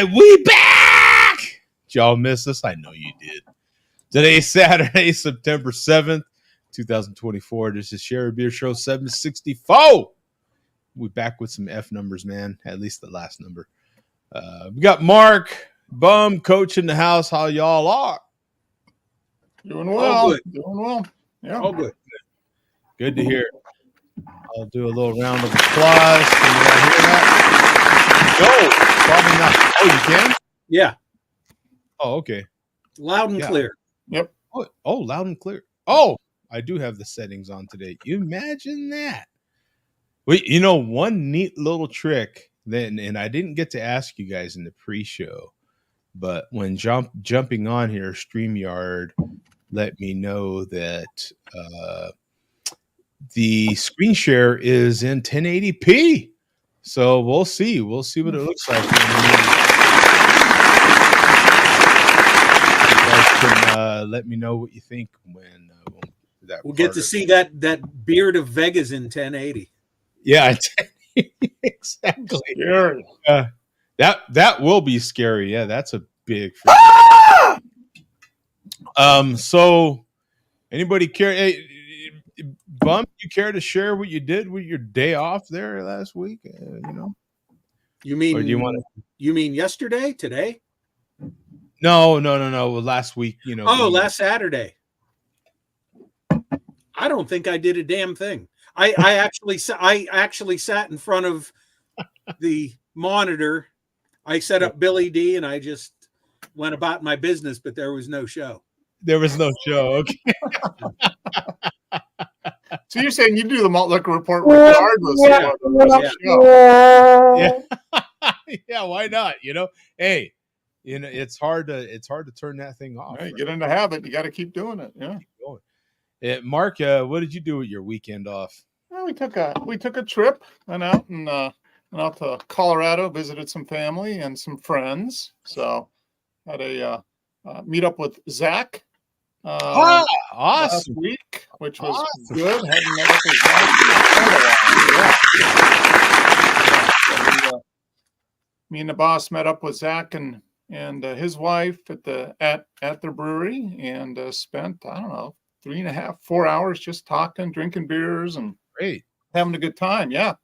right, we back. Did y'all miss us? I know you did. Today's Saturday, September 7th, 2024. This is Sherry Beer Show 764. We back with some F numbers, man. At least the last number. We got Mark, Bum, Coach in the house. How y'all are? Doing well. Doing well. Yeah. All good. Good to hear. I'll do a little round of applause. Can you guys hear that? No, probably not. Oh, you can? Yeah. Oh, okay. Loud and clear. Yep. Oh, loud and clear. Oh, I do have the settings on today. You imagine that? Wait, one neat little trick then, and I didn't get to ask you guys in the pre-show, but when jumping on here, StreamYard let me know that the screen share is in 1080p. So we'll see. We'll see what it looks like. You guys can let me know what you think when that. We'll get to see that beard of Vegas in 1080. Yeah, exactly. Scary. That will be scary. Yeah, that's a big. So anybody care? Hey, Bum, you care to share what you did with your day off there last week? You mean? Or do you want to? You mean yesterday? Today? No. Last week, last Saturday. I don't think I did a damn thing. I actually sat in front of the monitor. I set up Billy D, and I just went about my business, but there was no show. There was no show. Okay. So you're saying you do the malt liquor report regardless of the show? Yeah. Yeah. Why not? Hey, it's hard to turn that thing off. Right? Get into habit. You got to keep doing it. Yeah. Keep going. Mark, what did you do with your weekend off? Well, we took a trip. Went out to Colorado, visited some family and some friends. So had a meet up with Zach. Awesome. Last week, which was good. Hadn't met up with Zach. So me and the boss met up with Zach and his wife at their brewery and spent 3.5, 4 hours just talking, drinking beers, and great, having a good time. Yeah,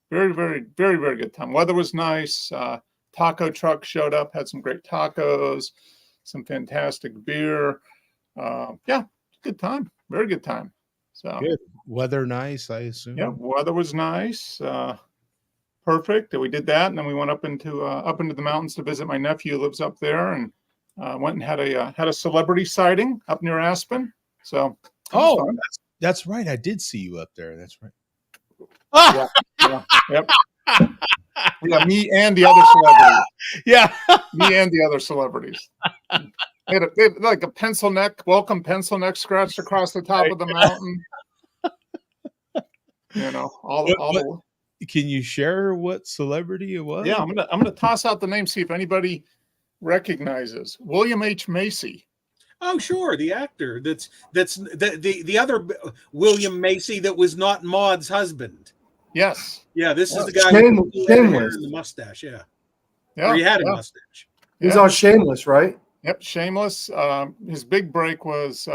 very, very, very, very good time. Weather was nice. Taco truck showed up, had some great tacos, some fantastic beer. Good time. Very good time. So good. Weather nice, I assume. Yeah, weather was nice. Perfect. We did that, and then we went up into the mountains to visit my nephew who lives up there, and went and had a celebrity sighting up near Aspen. So that's right. I did see you up there. That's right. Yep. Yeah, me and the other celebrities. Yeah, me and the other celebrities. They had like a welcome pencil neck scratched across the top of the mountain. Can you share what celebrity it was? Yeah, I'm gonna toss out the name, see if anybody recognizes William H. Macy. Oh, sure, the actor. That's the other William Macy that was not Maud's husband. Yes. Yeah, this is the guy with the hair and the mustache. Yeah. Or he had a mustache. He's on Shameless, right? Yep, Shameless. His big break was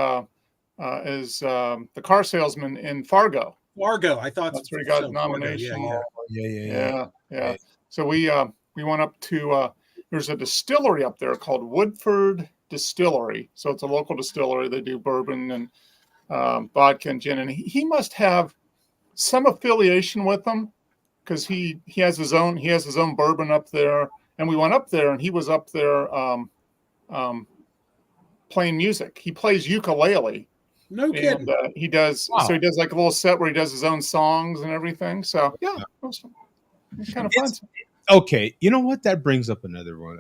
as the car salesman in Fargo. I thought that's where he got a nomination. Yeah. Right. So we went up to there's a distillery up there called Woodford Distillery. So it's a local distillery. They do bourbon and vodka and gin, and he must have some affiliation with them because he has his own bourbon up there. And we went up there, and he was up there playing music. He plays ukulele. No kidding. And he does. Wow. So he does like a little set where he does his own songs and everything. So yeah, it was kind of fun. Okay, you know what? That brings up another one.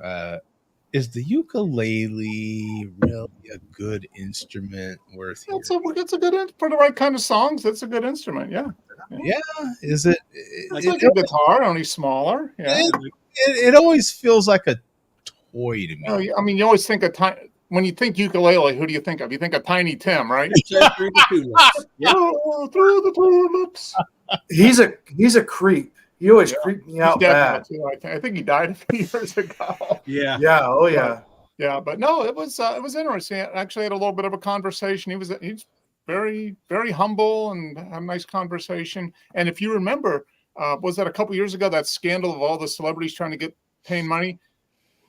Is the ukulele really a good instrument worth? It's a good for the right kind of songs. It's a good instrument. Yeah. Is it? It's like a guitar, only smaller. Yeah. It always feels like a toy to me. I mean, you always think when you think ukulele, who do you think of? You think of Tiny Tim, right? Through the tulips. Through the tulips. He's a creep. He always Yeah. creeped me He's out dead now bad. too. I think he died a few years ago. Yeah. Yeah. Oh yeah. Yeah, but no, it was interesting. I actually had a little bit of a conversation. He's very very humble and had a nice conversation. And if you remember, was that a couple years ago, that scandal of all the celebrities trying to get paying money?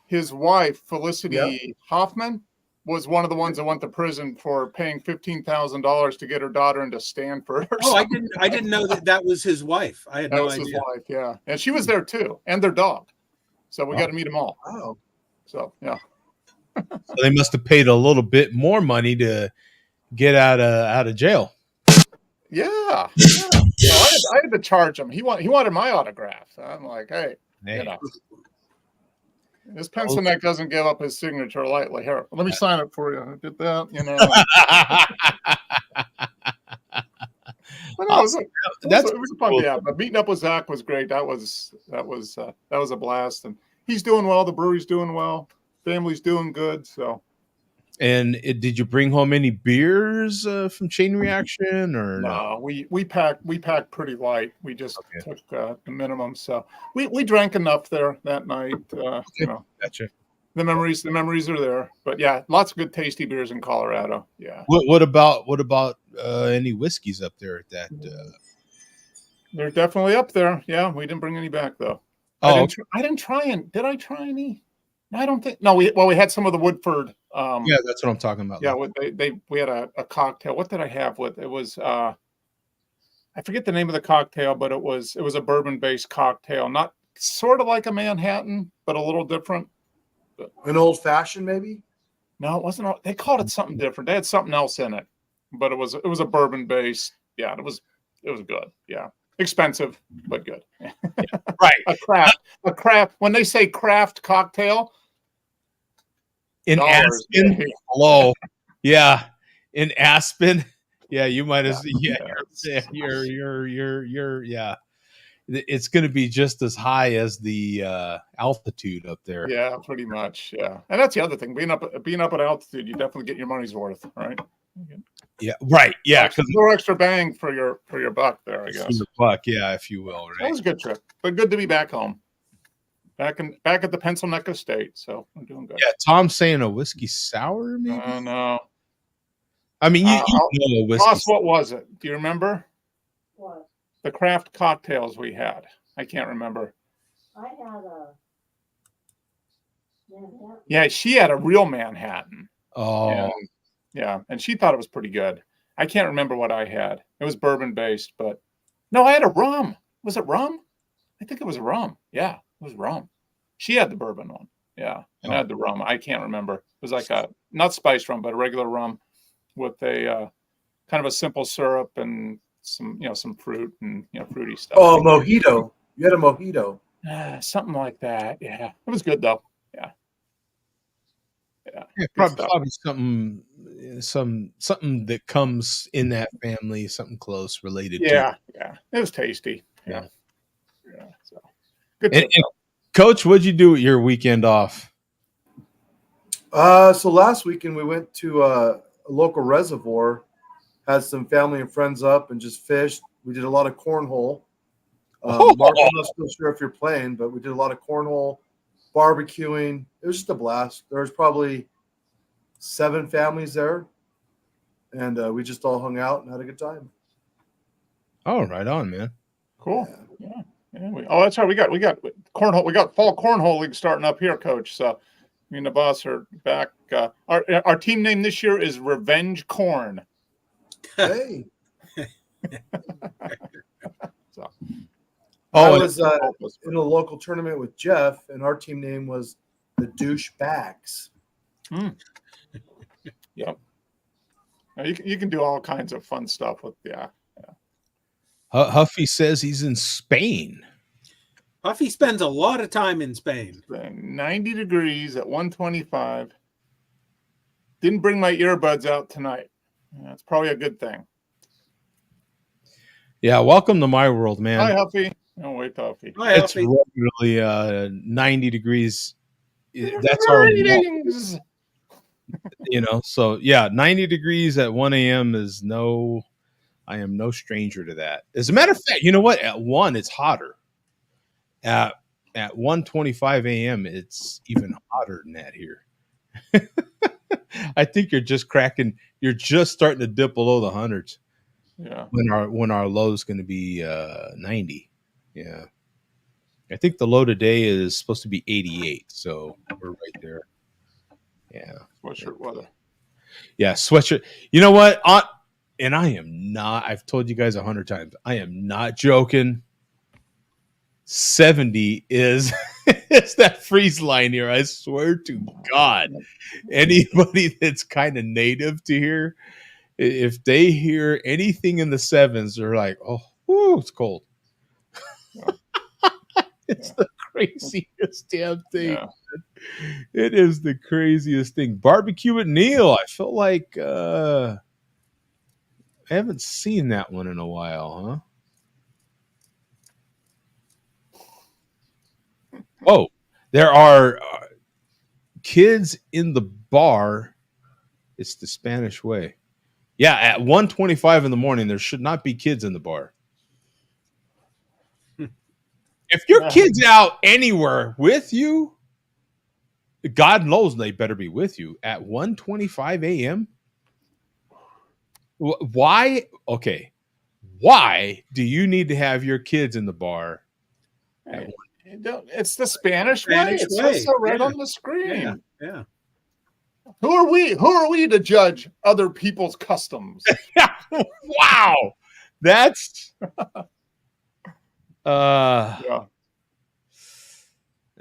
His wife Felicity Hoffman was one of the ones that went to prison for paying $15,000 to get her daughter into Stanford. Or Oh, something. I didn't know that was his wife. I had That no was his idea. wife, yeah, and she was there too, and their dog. So we Wow. got to meet them all. Wow. So yeah. So they must have paid a little bit more money to get out of jail. Yeah. So I had to charge him. He wanted my autograph. So I'm like, hey, Hey. you know, this pencil neck doesn't give up his signature lightly. Here, let me sign it for you. Did that, you know. But no, it was a fun cool. day. But meeting up with Zach was great. That was a blast. And he's doing well. The brewery's doing well. Family's doing good. So. And did you bring home any beers from Chain Reaction or no? No, we packed pretty light. We just took the minimum. So we drank enough there that night. You know, Gotcha. the memories are there. But yeah, lots of good tasty beers in Colorado. Yeah. What about any whiskeys up there at that? They're definitely up there. Yeah, we didn't bring any back though. Oh, I didn't try and did I try any? I don't think. No, we had some of the Woodford. yeah, that's what I'm talking about. Yeah, we had a cocktail. What did I have with it? Was I forget the name of the cocktail, but it was a bourbon based cocktail, not sort of like a Manhattan, but a little different. An old fashioned, maybe. No, it wasn't. They called it something different. They had something else in it, but it was a bourbon based. Yeah, it was good. Yeah, expensive but good. Right. A craft. When they say craft cocktail. In Dollars. Aspen, hello, yeah, in Aspen, yeah, you might as yeah. It's going to be just as high as the altitude up there. Yeah, pretty much. Yeah, and that's the other thing. Being up at altitude, you definitely get your money's worth, right? Yeah, right. Yeah, because no extra bang for your buck there, I guess. Buck, yeah, if you will. Right. That was a good trip, but good to be back home. Back at the Pencil Neck Estate, so I'm doing good. Yeah, Tom's saying a whiskey sour, maybe. No. I mean, you know a whiskey. Ross, what was it? Do you remember? What? The craft cocktails we had. I can't remember. I had a Manhattan. Yeah, she had a real Manhattan. Oh, Yeah, and she thought it was pretty good. I can't remember what I had. It was bourbon based, but no, I had a rum. Was it rum? I think it was rum. Yeah, it was rum. She had the bourbon one. Yeah, and I had the rum. I can't remember. It was like a not spiced rum, but a regular rum with a kind of a simple syrup and some fruit and fruity stuff. Oh, mojito. You had a mojito. Something like that. Yeah, it was good though. Yeah. yeah, probably something that comes in that family, something close related. Yeah, it was tasty. Yeah. So good. And Coach, what'd you do with your weekend off? So last weekend we went to a local reservoir, had some family and friends up and just fished. We did a lot of cornhole. Mark, I'm not still sure if you're playing, but we did a lot of cornhole, barbecuing. It was just a blast. There was probably 7 families there, and we just all hung out and had a good time. Oh, right on, man. Cool. Yeah. That's right. We got cornhole. We got fall cornhole league starting up here, Coach. So me and the boss are back. Our team name this year is Revenge Corn. Hey. So. I was in a local tournament with Jeff, and our team name was the Douchebags. Yep. You can do all kinds of fun stuff with Huffy says he's in Spain. Huffy spends a lot of time in Spain. 90 degrees at 125. Didn't bring my earbuds out tonight. That's probably a good thing. Yeah, welcome to my world, man. Hi, Huffy. Oh, wait, Huffy. Hi, It's Huffy. regularly 90 degrees. That's our, so yeah, 90 degrees at 1 a.m. I am no stranger to that. As a matter of fact, you know what? At 1, it's hotter. At 1:25 a.m., it's even hotter than that here. I think you're just starting to dip below the hundreds Yeah. when our low is going to be 90. Yeah. I think the low today is supposed to be 88, so we're right there. Yeah. Sweatshirt weather. Yeah, sweatshirt. You know what? And I am not, I've told you guys 100 times, I am not joking. 70 is it's that freeze line here. I swear to God. Anybody that's kind of native to here, if they hear anything in the sevens, they're like, oh, whoo, it's cold. Yeah. It's the craziest damn thing. Yeah. It is the craziest thing. Barbecue with Neil. I feel like I haven't seen that one in a while, huh? Oh, there are kids in the bar. It's the Spanish way. Yeah, at 1:25 in the morning, there should not be kids in the bar. If your kid's out anywhere with you, God knows they better be with you at 1:25 a.m. Why? Okay. Why do you need to have your kids in the bar? It's the Spanish way. Spanish It way. says so right Yeah. on the screen. Yeah. Who are we? Who are we to judge other people's customs? Wow. That's Yeah.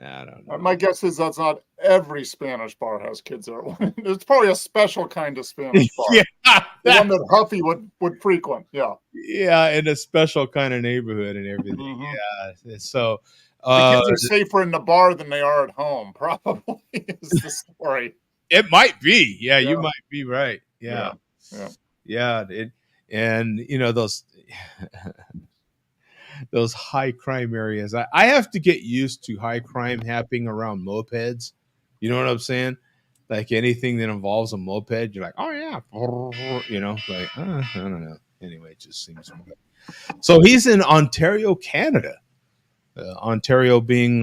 I don't know. My guess is that's not every Spanish bar has kids there. It's probably a special kind of Spanish bar. Yeah, The one that Huffy would frequent. Yeah. yeah, in a special kind of neighborhood and everything. Mhm. Yeah. So The kids are safer in the bar than they are at home, probably is the story. it might be. Yeah, you Yeah. might be right. Yeah. Yeah. Yeah. And you know, those high crime areas. I have to get used to high crime happening around mopeds. You know what I'm saying? Like anything that involves a moped, you're like, oh yeah, you know, like I don't know. Anyway, it just seems. So he's in Ontario, Canada. Ontario being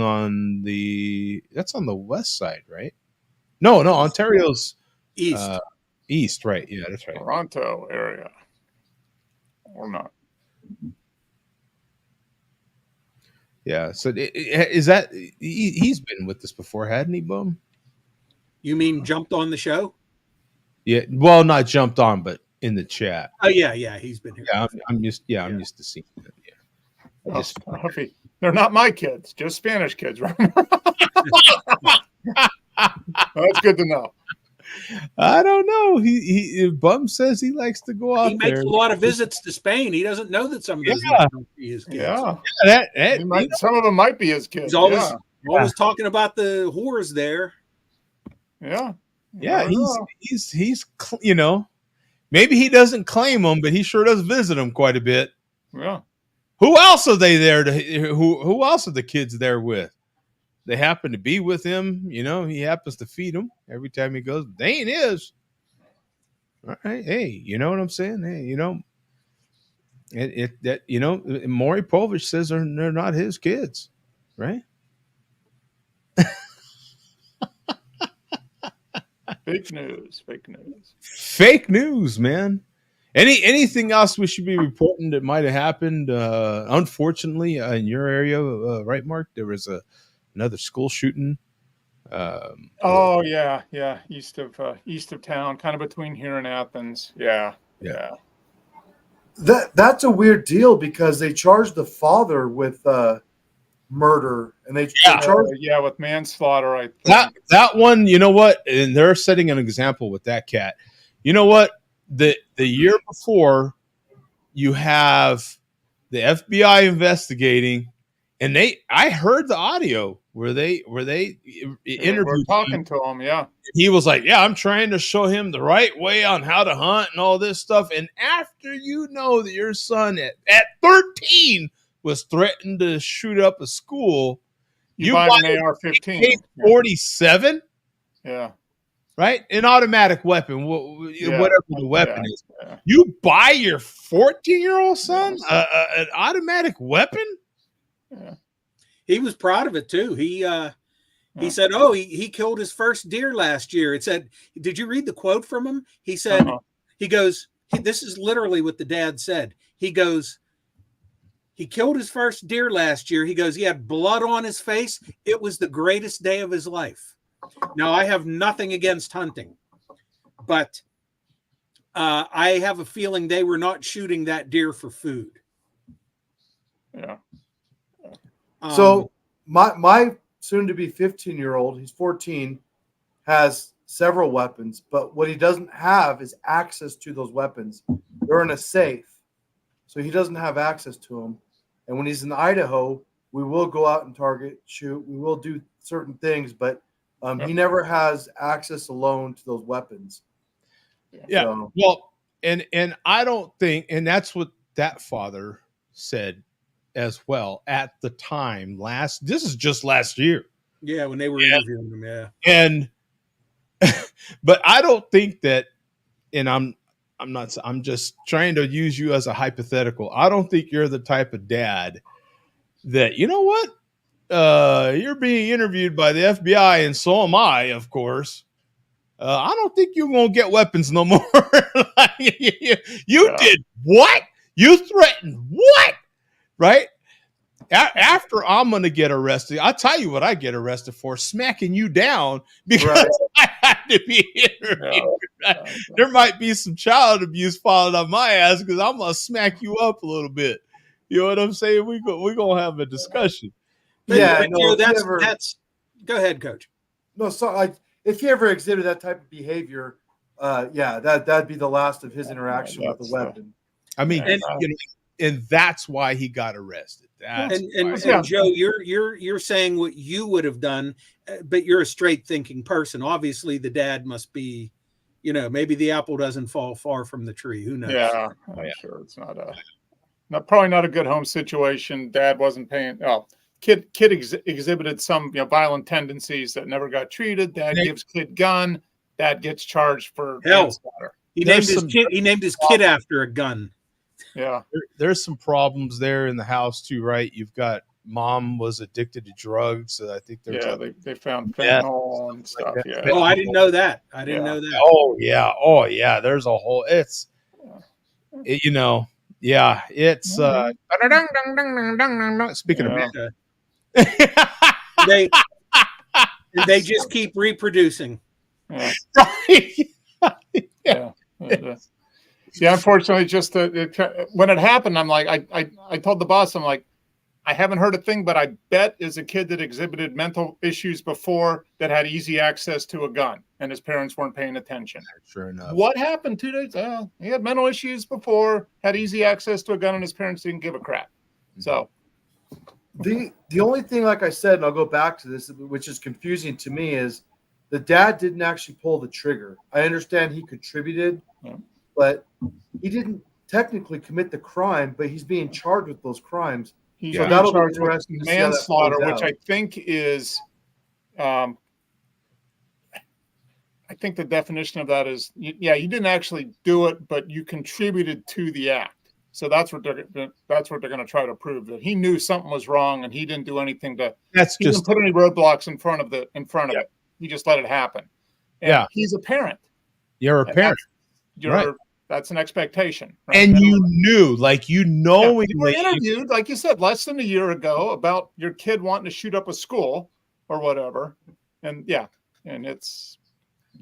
that's on the west side, right? No, Ontario's East. east, right? Yeah, that's right. Toronto area. Or not. Yeah. So is that he's been with us before, hadn't he, Bum? You mean jumped on the show? Yeah. Well, not jumped on, but in the chat. Oh yeah, he's been here. Yeah, I'm used to seeing it. Yeah. Huffy. They're not my kids, just Spanish kids, right? That's good to know. I don't know. He Bum says he likes to go out He there. makes a lot of visits to Spain. He doesn't know that some of those Yeah. might be his kids. Yeah. That, Some of them might be his kids. He's always talking about the whores there. Yeah. yeah, he's you know, maybe he doesn't claim them, but he sure does visit them quite a bit. Yeah. Who else are they there to? Who else are the kids there with? They happen to be with him. You know, he happens to feed them every time he goes. They ain't his. All right, hey, you know what I'm saying? Hey, you know, you know, Maury Povich says they're not his kids, right? Fake news. Fake news, man. Anything else we should be reporting that might have happened? Unfortunately, in your area, right, Mark? There was another school shooting. Oh yeah. East of town, kind of between here and Athens. Yeah. That's a weird deal because they charged the father with murder, and they charged With manslaughter. I think that one. You know what? And they're setting an example with that cat. You know what? The year before, you have the FBI investigating, and I heard the audio where they interviewed we're talking him. to him. Yeah. He was like, yeah, I'm trying to show him the right way on how to hunt and all this stuff. And after you know that your son at 13 was threatened to shoot up a school, You buy an AR-15. 47, Yeah. right? An automatic weapon, whatever the weapon is. Yeah. You buy your 14-year-old son an automatic weapon? Yeah. He was proud of it too. He Yeah. said, "Oh, he killed his first deer last year." It said, "Did you read the quote from him?" He said, Uh-huh. "He goes, this is literally what the dad said. He goes, he killed his first deer last year. He goes, he had blood on his face. It was the greatest day of his life." Now, I have nothing against hunting, but I have a feeling they were not shooting that deer for food. Yeah. So my soon to be 15-year-old, he's 14, has several weapons, but what he doesn't have is access to those weapons. They're in a safe, so he doesn't have access to them. And when he's in Idaho, we will go out and target shoot. We will do certain things, but he never has access alone to those weapons. Yeah. So, Well, and I don't think, and that's what that father said as well at the time. This is just last year. Yeah, when they were interviewing him, yeah. And but I don't think that, and I'm just trying to use you as a hypothetical. I don't think you're the type of dad that, you know what? You're being interviewed by the FBI, and so am I, of course. I don't think you're gonna get weapons no more. You did what? You threatened what? Right? After I'm gonna get arrested, I'll tell you what I get arrested for: smacking you down because I had to be interviewed. Right? There might be some child abuse falling on my ass because I'm gonna smack you up a little bit. You know what I'm saying? We're gonna have a discussion. But, no, that's go ahead, Coach. No, so if he ever exhibited that type of behavior, that'd be the last of his interaction with the weapon. I mean, and that's why he got arrested. And Joe, you're saying what you would have done, but you're a straight thinking person. Obviously, the dad must be, maybe the apple doesn't fall far from the tree. Who knows? Yeah, I'm sure it's probably not a good home situation. Dad wasn't paying. Oh, kid exhibited some violent tendencies that never got treated. Dad gives kid gun. Dad gets charged for manslaughter. He named his kid after a gun. Yeah, there's some problems there in the house too, right? You've got mom was addicted to drugs. I think they found fentanyl and stuff. Like yeah. Oh, I didn't know that. I didn't know that. Oh yeah. There's a whole. It's It's speaking of they just keep reproducing. Yeah. Yeah, unfortunately, just when it happened, I'm like, I told the boss, I'm like, I haven't heard a thing, but I bet is a kid that exhibited mental issues before that had easy access to a gun, and his parents weren't paying attention. Sure enough. What happened 2 days? He had mental issues before, had easy access to a gun, and his parents didn't give a crap. So the only thing, like I said, and I'll go back to this, which is confusing to me, is the dad didn't actually pull the trigger. I understand he contributed, but he didn't technically commit the crime, but he's being charged with those crimes. He's being charged with manslaughter, which I think is, I think the definition of that is, you didn't actually do it, but you contributed to the act. So that's what they're going to try to prove, that he knew something was wrong and he didn't do anything to. He didn't put any roadblocks in front of it. He just let it happen. And he's a parent. You're a parent. That's an expectation. Right? And you knew, you were interviewed, like you said, less than a year ago about your kid wanting to shoot up a school or whatever. And it's,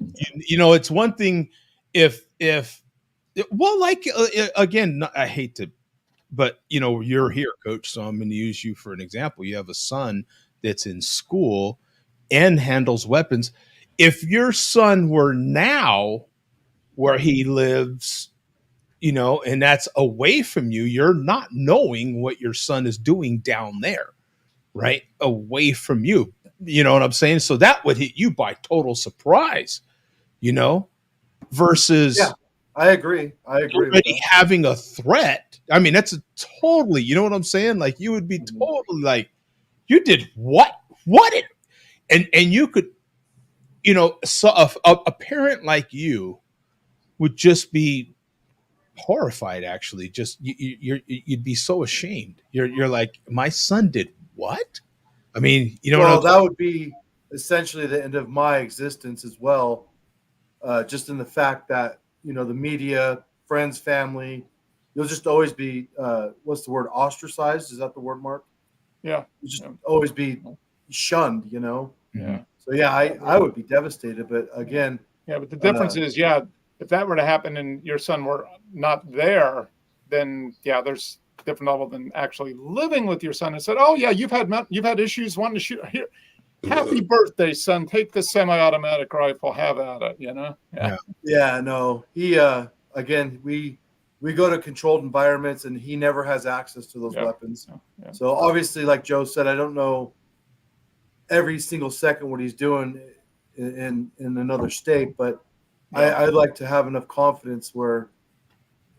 it's one thing again, I hate to, but you're here, Coach, so I'm going to use you for an example. You have a son that's in school and handles weapons. If your son were now where he lives, and that's away from you, you're not knowing what your son is doing down there, right? Away from you. You know what I'm saying? So that would hit you by total surprise, versus. Yeah, I agree. Already having a threat. I mean, that's totally, you know what I'm saying? You would be totally you did what? And you could, so a parent like you would just be horrified. Actually, just you'd be so ashamed. You're like, my son did what? I mean, you know Well, what I'm that would be essentially the end of my existence as well. Just in the fact that the media, friends, family, you'll just always be what's the word? Ostracized? Is that the word, Mark? Yeah. You just Yeah. always be shunned. Yeah. So yeah, I would be devastated. But again, Yeah. But the difference is, yeah, if that were to happen and your son were not there, then yeah, there's a different level than actually living with your son and said, oh yeah, you've had issues wanting to shoot here. Happy birthday, son. Take the semi-automatic rifle. Have at it. Yeah. yeah, no, he again we go to controlled environments and he never has access to those Yeah. weapons. Yeah. So obviously, like Joe said, I don't know every single second what he's doing in another state, but Yeah. I'd like to have enough confidence where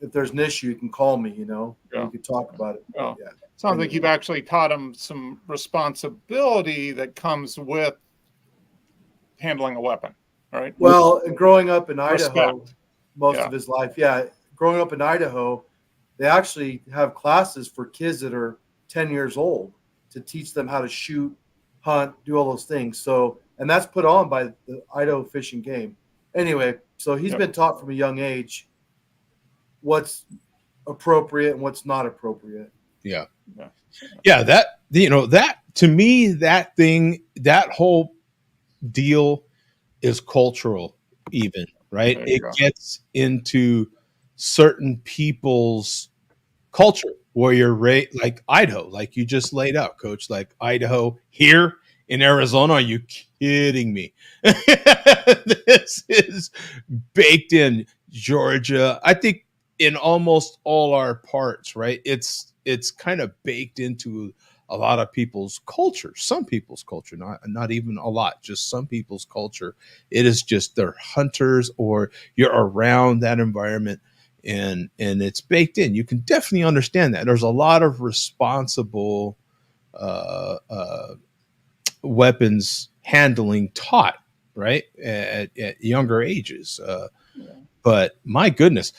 if there's an issue, you can call me, Yeah. we could talk about it. Oh. Yeah. Sounds like you've actually taught him some responsibility that comes with handling a weapon, right? Well, and growing up in Idaho, Respect. most Yeah. of his life, yeah, growing up in Idaho, they actually have classes for kids that are 10 years old to teach them how to shoot, hunt, do all those things. So, and that's put on by the Idaho Fish and Game. Anyway, so he's Yep. been taught from a young age what's appropriate and what's not appropriate. Yeah. Yeah. Yeah. That to me, that whole deal is cultural, even, right? There you It go. gets into certain people's culture where you're like Idaho, like you just laid out, coach, like Idaho here in Arizona. Are you kidding me? This is baked in. Georgia, I think in almost all our parts, right? It's kind of baked into a lot of people's culture, some people's culture, not even a lot, just some people's culture. It is just they're hunters or you're around that environment and it's baked in. You can definitely understand that. There's a lot of responsible uh, uh, weapons handling taught, right, at younger ages. But my goodness,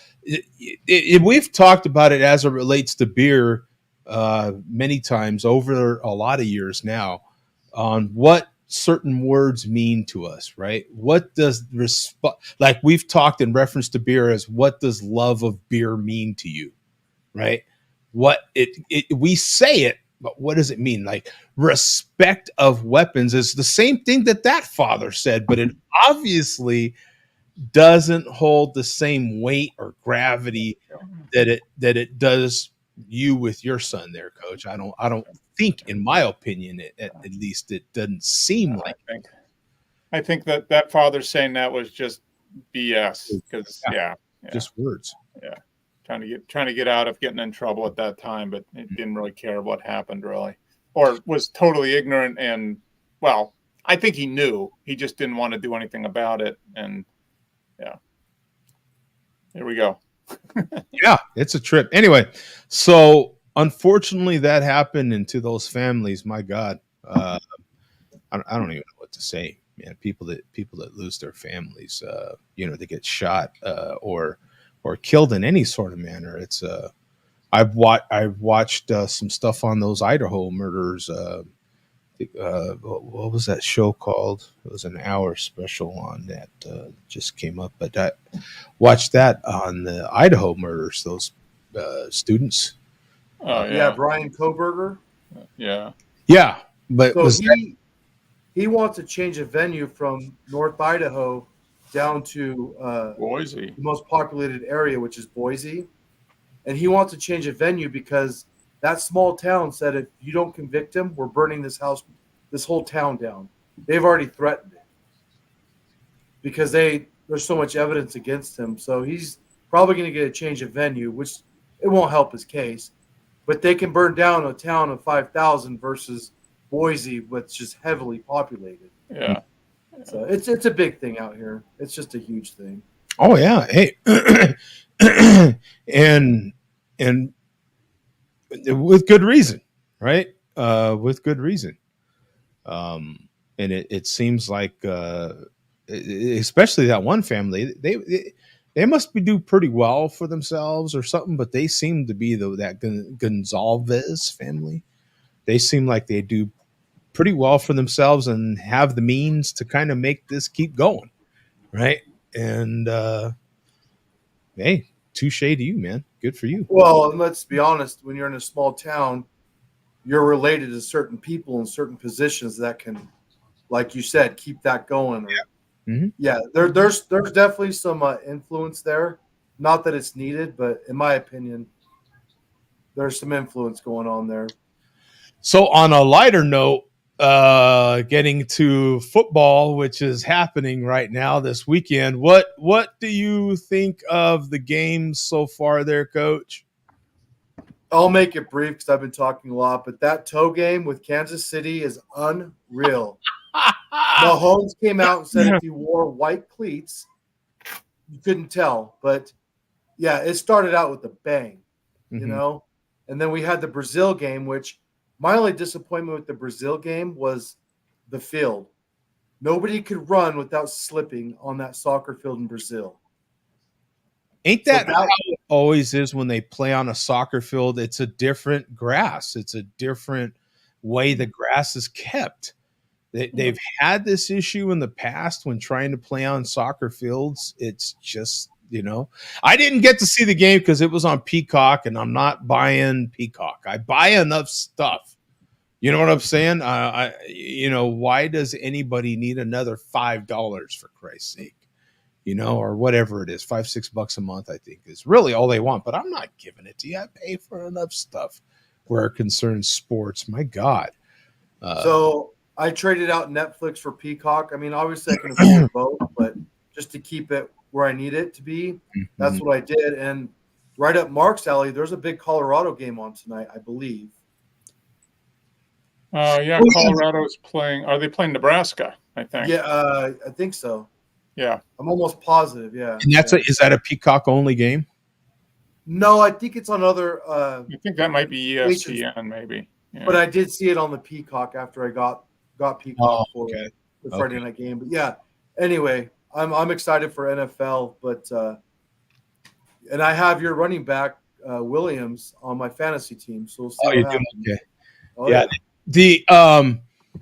we've talked about it as it relates to beer many times over a lot of years now on what certain words mean to us, right? What does like we've talked in reference to beer as what does love of beer mean to you, right? What we say it, but what does it mean? Like respect of weapons is the same thing that father said, but it obviously doesn't hold the same weight or gravity that it does you with your son there, coach. I don't think, in my opinion, at least it doesn't seem like I think that father saying that was just BS because just words. Yeah, trying to get out of getting in trouble at that time, but it didn't really care what happened really, or was totally ignorant. And well, I think he knew, he just didn't want to do anything about it. And yeah, here we go. Yeah, it's a trip. Anyway, so unfortunately that happened into those families. My God, I don't even know what to say, man. People that lose their families, they get shot or killed in any sort of manner. It's I've watched some stuff on those Idaho murders. What was that show called? It was an hour special on that just came up, but I watched that on the Idaho murders. Those students. Oh Yeah, Brian Koberger. yeah. Yeah, but So he wants to change a venue from North Idaho down to Boise. the most populated area, which is Boise. And he wants to change a venue because that small town said if you don't convict him, we're burning this whole town down. They've already threatened it because there's so much evidence against him. So he's probably going to get a change of venue, which it won't help his case. But they can burn down a town of 5,000 versus Boise, which is heavily populated. Yeah. So it's a big thing out here. It's just a huge thing. Oh yeah, hey, and with good reason, right? With good reason. And it seems like, especially that one family, they must be do pretty well for themselves or something, but they seem to be that Gonzalez family. They seem like they do pretty well for themselves and have the means to kind of make this keep going, right? And hey, touche to you, man. Good for you. Well, and let's be honest, when you're in a small town, you're related to certain people in certain positions that can, like you said, keep that going. Mhm. Yeah, there's definitely some influence there. Not that it's needed, but in my opinion, there's some influence going on there. So on a lighter note, getting to football, which is happening right now this weekend. What do you think of the games so far there, Coach? I'll make it brief because I've been talking a lot, but that toe game with Kansas City is unreal. Mahomes came out and said if he wore white cleats, you couldn't tell. But yeah, it started out with a bang, you know? And then we had the Brazil game, which my only disappointment with the Brazil game was the field. Nobody could run without slipping on that soccer field in Brazil. Ain't that how it always is when they play on a soccer field? It's a different grass. It's a different way the grass is kept. They've had this issue in the past when trying to play on soccer fields. It's just, I didn't get to see the game because it was on Peacock, and I'm not buying Peacock. I buy enough stuff. You know what I'm saying? Why does anybody need another $5 for Christ's sake? Or whatever it is, $5-6 a month, I think is really all they want. But I'm not giving it to you. I pay for enough stuff where it concerns sports. My God. So I traded out Netflix for Peacock. I mean, obviously I can afford both, but just to keep it where I need it to be, that's what I did. And right up Mark's alley, there's a big Colorado game on tonight, I believe. Colorado's playing. Are they playing Nebraska? I think. Yeah, I think so. Yeah, I'm almost positive. Yeah, and is that a Peacock only game? No, I think it's on other. I think that might be ESPN, maybe. Yeah. But I did see it on the Peacock after I got Peacock for the Friday night game. But yeah, anyway, I'm excited for NFL. But and I have your running back Williams on my fantasy team. So we'll see what happens. Okay. Oh, yeah.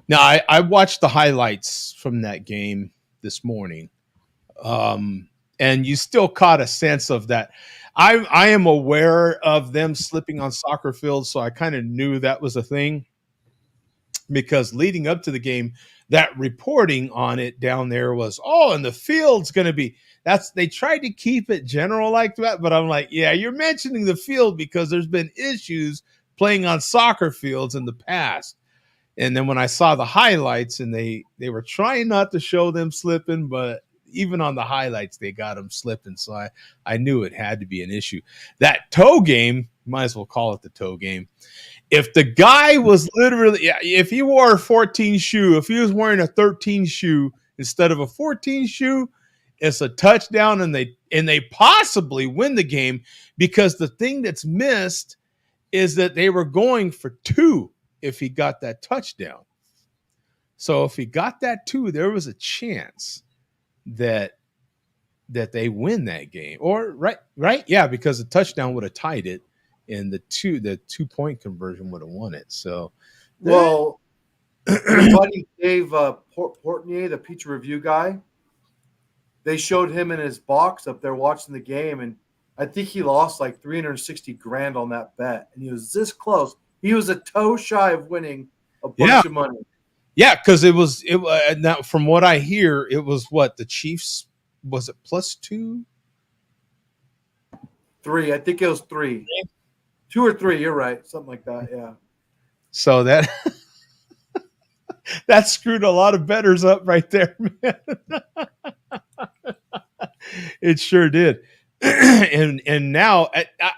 Now I watched the highlights from that game this morning, and you still caught a sense of that. I am aware of them slipping on soccer fields, so I kind of knew that was a thing because leading up to the game, that reporting on it down there was, and the field's going to be. They tried to keep it general like that, but I'm like, yeah, you're mentioning the field because there's been issues playing on soccer fields in the past. And then when I saw the highlights and they were trying not to show them slipping, but even on the highlights, they got them slipping. So I knew it had to be an issue. That toe game, might as well call it the toe game. If the guy was literally, if he wore a 14 shoe, if he was wearing a 13 shoe instead of a 14 shoe, it's a touchdown and they possibly win the game because the thing that's missed is that they were going for 2 if he got that touchdown. So if he got that 2, there was a chance that they win that game. Or right? Yeah, because the touchdown would have tied it and the 2-point conversion would have won it. So well, your buddy Dave Portnier, the Pizza Review guy, they showed him in his box up there watching the game, and I think he lost like $360,000 on that bet, and he was this close. He was a toe shy of winning a bunch of money. Yeah, because it was now from what I hear, it was what the Chiefs was it +2? 3, I think it was 3, 2 or 3. You're right, something like that. Yeah. So that that screwed a lot of bettors up right there, man. It sure did. And now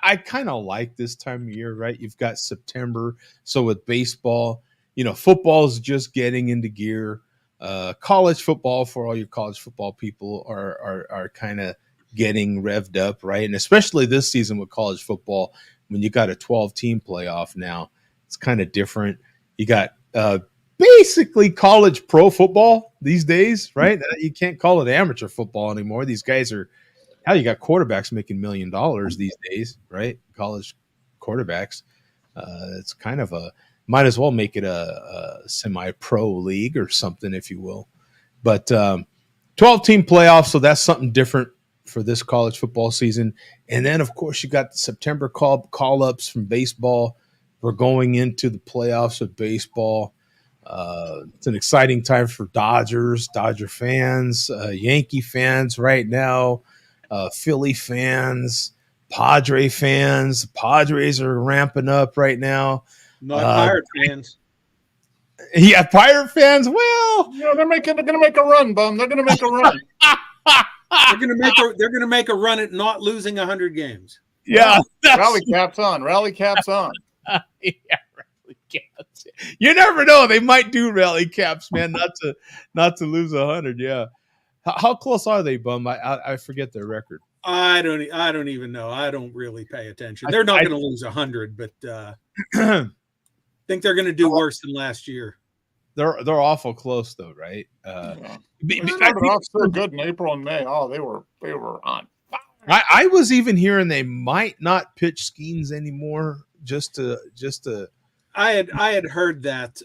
I kind of like this time of year, right? You've got September. So with baseball, football is just getting into gear. College football, for all your college football people, are kind of getting revved up, right? And especially this season with college football, when you got a 12-team playoff now, it's kind of different. You got basically college pro football these days, right? You can't call it amateur football anymore. These guys are, hell, you got quarterbacks making $1 million these days, right? College quarterbacks. It's kind of Might as well make it a semi-pro league or something, if you will. But 12-team playoffs, so that's something different for this college football season. And then, of course, you got the September call-ups from baseball. We're going into the playoffs of baseball. It's an exciting time for Dodger fans, Yankee fans right now, Philly fans, Padre fans. Padres are ramping up right now. Not Pirate fans. Yeah, Pirate fans. Well, they're going to make a run, Bum. They're going to make a run. They're going to make a run at not losing 100 games. Yeah, rally caps on. Rally caps on. Yeah, rally caps. You never know; they might do rally caps, man. Not to lose 100. Yeah, how close are they, Bum? I forget their record. I don't even know. I don't really pay attention. They're not going to lose 100, but I think they're going to do worse than last year. They're awful close though, right? They started off so good in April and May. Oh, they were on fire. I was even hearing they might not pitch Skeens anymore. Just to. I had heard that.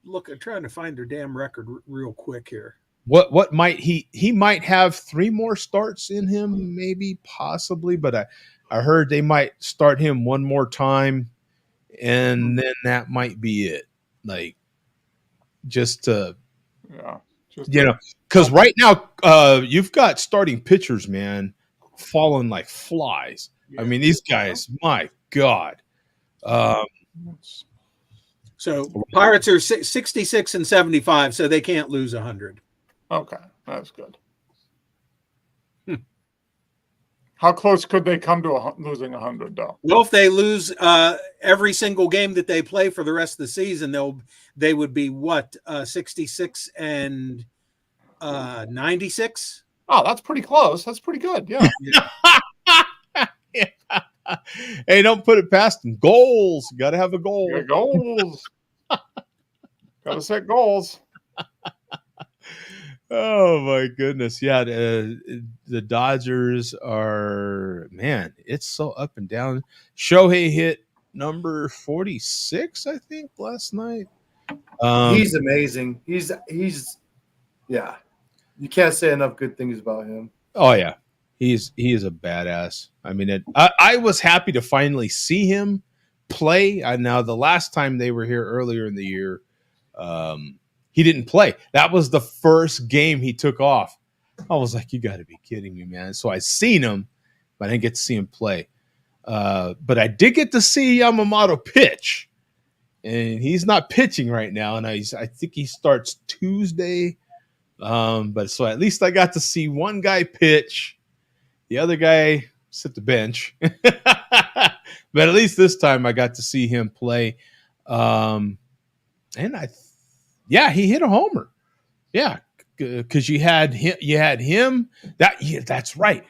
Look, I'm trying to find their damn record real quick here. What might he might have 3 more starts in him, maybe, possibly, but I heard they might start him one more time, and then that might be it. Like, just to, because right now you've got starting pitchers, man, falling like flies. I mean, these guys, my God. So Pirates are 66 and 75, so they can't lose 100. Okay, that's good. How close could they come to losing 100, though? Well, if they lose every single game that they play for the rest of the season, they would be what, 66 and 96? Oh, that's pretty close. That's pretty good. Yeah. Yeah. Hey, don't put it past them. Goals. Got to have a goal. Yeah, goals. Got to set goals. Oh my goodness. Yeah. The Dodgers are, man, it's so up and down. Shohei hit number 46, I think, last night. He's amazing. He's yeah. You can't say enough good things about him. Oh yeah. He is a badass. I mean, I was happy to finally see him play. Now the last time they were here earlier in the year, he didn't play. That was the first game he took off. I was like, you got to be kidding me, man. So I seen him, but I didn't get to see him play. But I did get to see Yamamoto pitch, and he's not pitching right now. And I think he starts Tuesday. But so at least I got to see one guy pitch. The other guy sit the bench. But at least this time I got to see him play. And he hit a homer. Yeah, because you had him. That's right.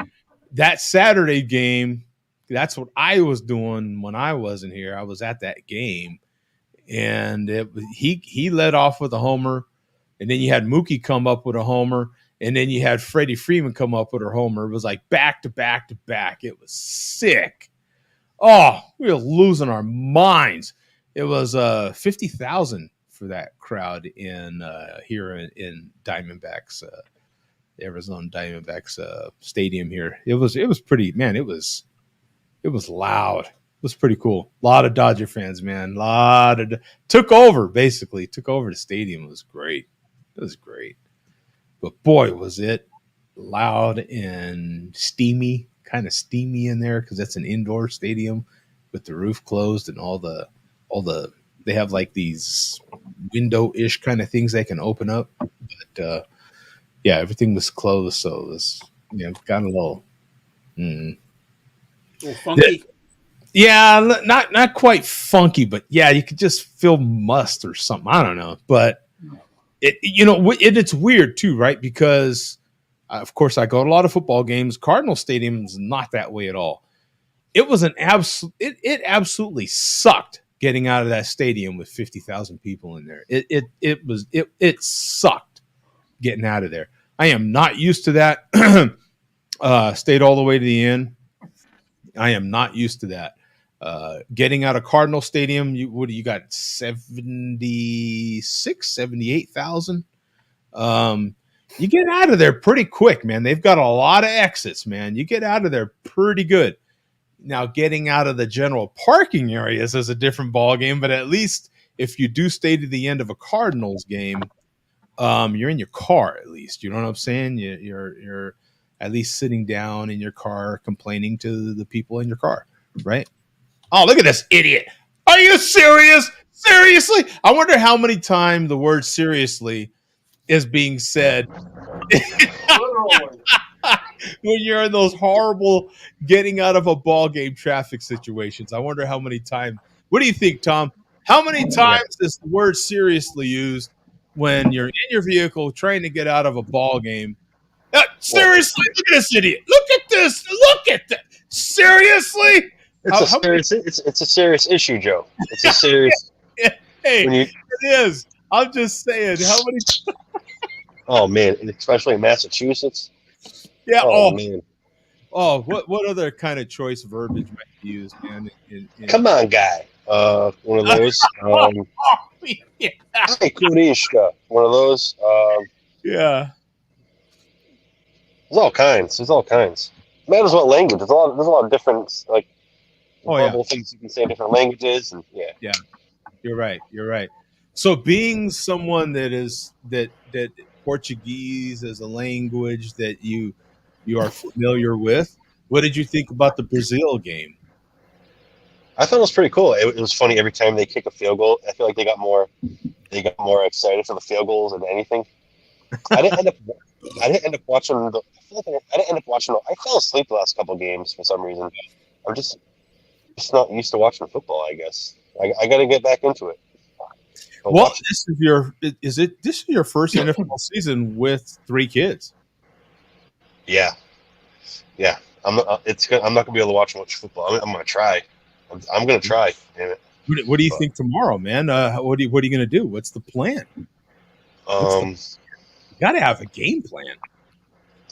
That Saturday game, that's what I was doing when I wasn't here. I was at that game, and he led off with a homer, and then you had Mookie come up with a homer, and then you had Freddie Freeman come up with a homer. It was like back to back to back. It was sick. Oh, we were losing our minds. It was 50,000 for that crowd in here in Diamondbacks, Arizona Diamondbacks stadium here. It was pretty, man. It was loud. It was pretty cool. A lot of Dodger fans, man. Took over the stadium. It was great. But boy, was it loud and steamy, kind of steamy in there, because that's an indoor stadium with the roof closed and all the they have like these window-ish kind of things they can open up. But yeah, everything was closed, so it was got a little funky. Yeah, not quite funky, but yeah, you could just feel must or something. I don't know, but it's weird too, right? Because of course I go to a lot of football games. Cardinal Stadium is not that way at all. It was it absolutely sucked getting out of that stadium with 50,000 people in there. It sucked getting out of there. I am not used to that. Stayed all the way to the end. I am not used to that. Getting out of Cardinal Stadium, you got 78,000. You get out of there pretty quick, man. They've got a lot of exits, man. You get out of there pretty good. Now, getting out of the general parking areas is a different ball game, but at least if you do stay to the end of a Cardinals game, you're in your car at least. You know what I'm saying? You're at least sitting down in your car complaining to the people in your car, right? Oh, look at this idiot. Are you serious? Seriously? I wonder how many times the word seriously is being said when you're in those horrible getting out of a ball game traffic situations. I wonder how many times. What do you think, Tom? How many times is the word seriously used when you're in your vehicle trying to get out of a ball game? Seriously, look at this idiot. Look at this. Look at that. Seriously? It's a serious issue, Joe. It's a serious. Hey, it is. I'm just saying. How many? Oh man, especially in Massachusetts. Yeah. Oh man. Oh, what other kind of choice verbiage might be used, man? Come on, guy. One of those. Yeah. Hey, Kurishka. One of those. Yeah. There's all kinds. Matters what language. There's a lot of different things you can say in different languages, and yeah. You're right. So being someone that Portuguese as a language that you are familiar with, what did you think about the Brazil game? I thought it was pretty cool. It was funny every time they kick a field goal. I feel like they got more excited for the field goals than anything. I didn't end up watching. I fell asleep the last couple of games for some reason. I'm just not used to watching football. I guess I got to get back into it. Well, this is your first NFL season with 3 kids? Yeah. I'm not gonna be able to watch much football. I'm gonna try. I'm gonna try. Damn it. What do you think tomorrow, man? What are you gonna do? What's the plan? You got to have a game plan.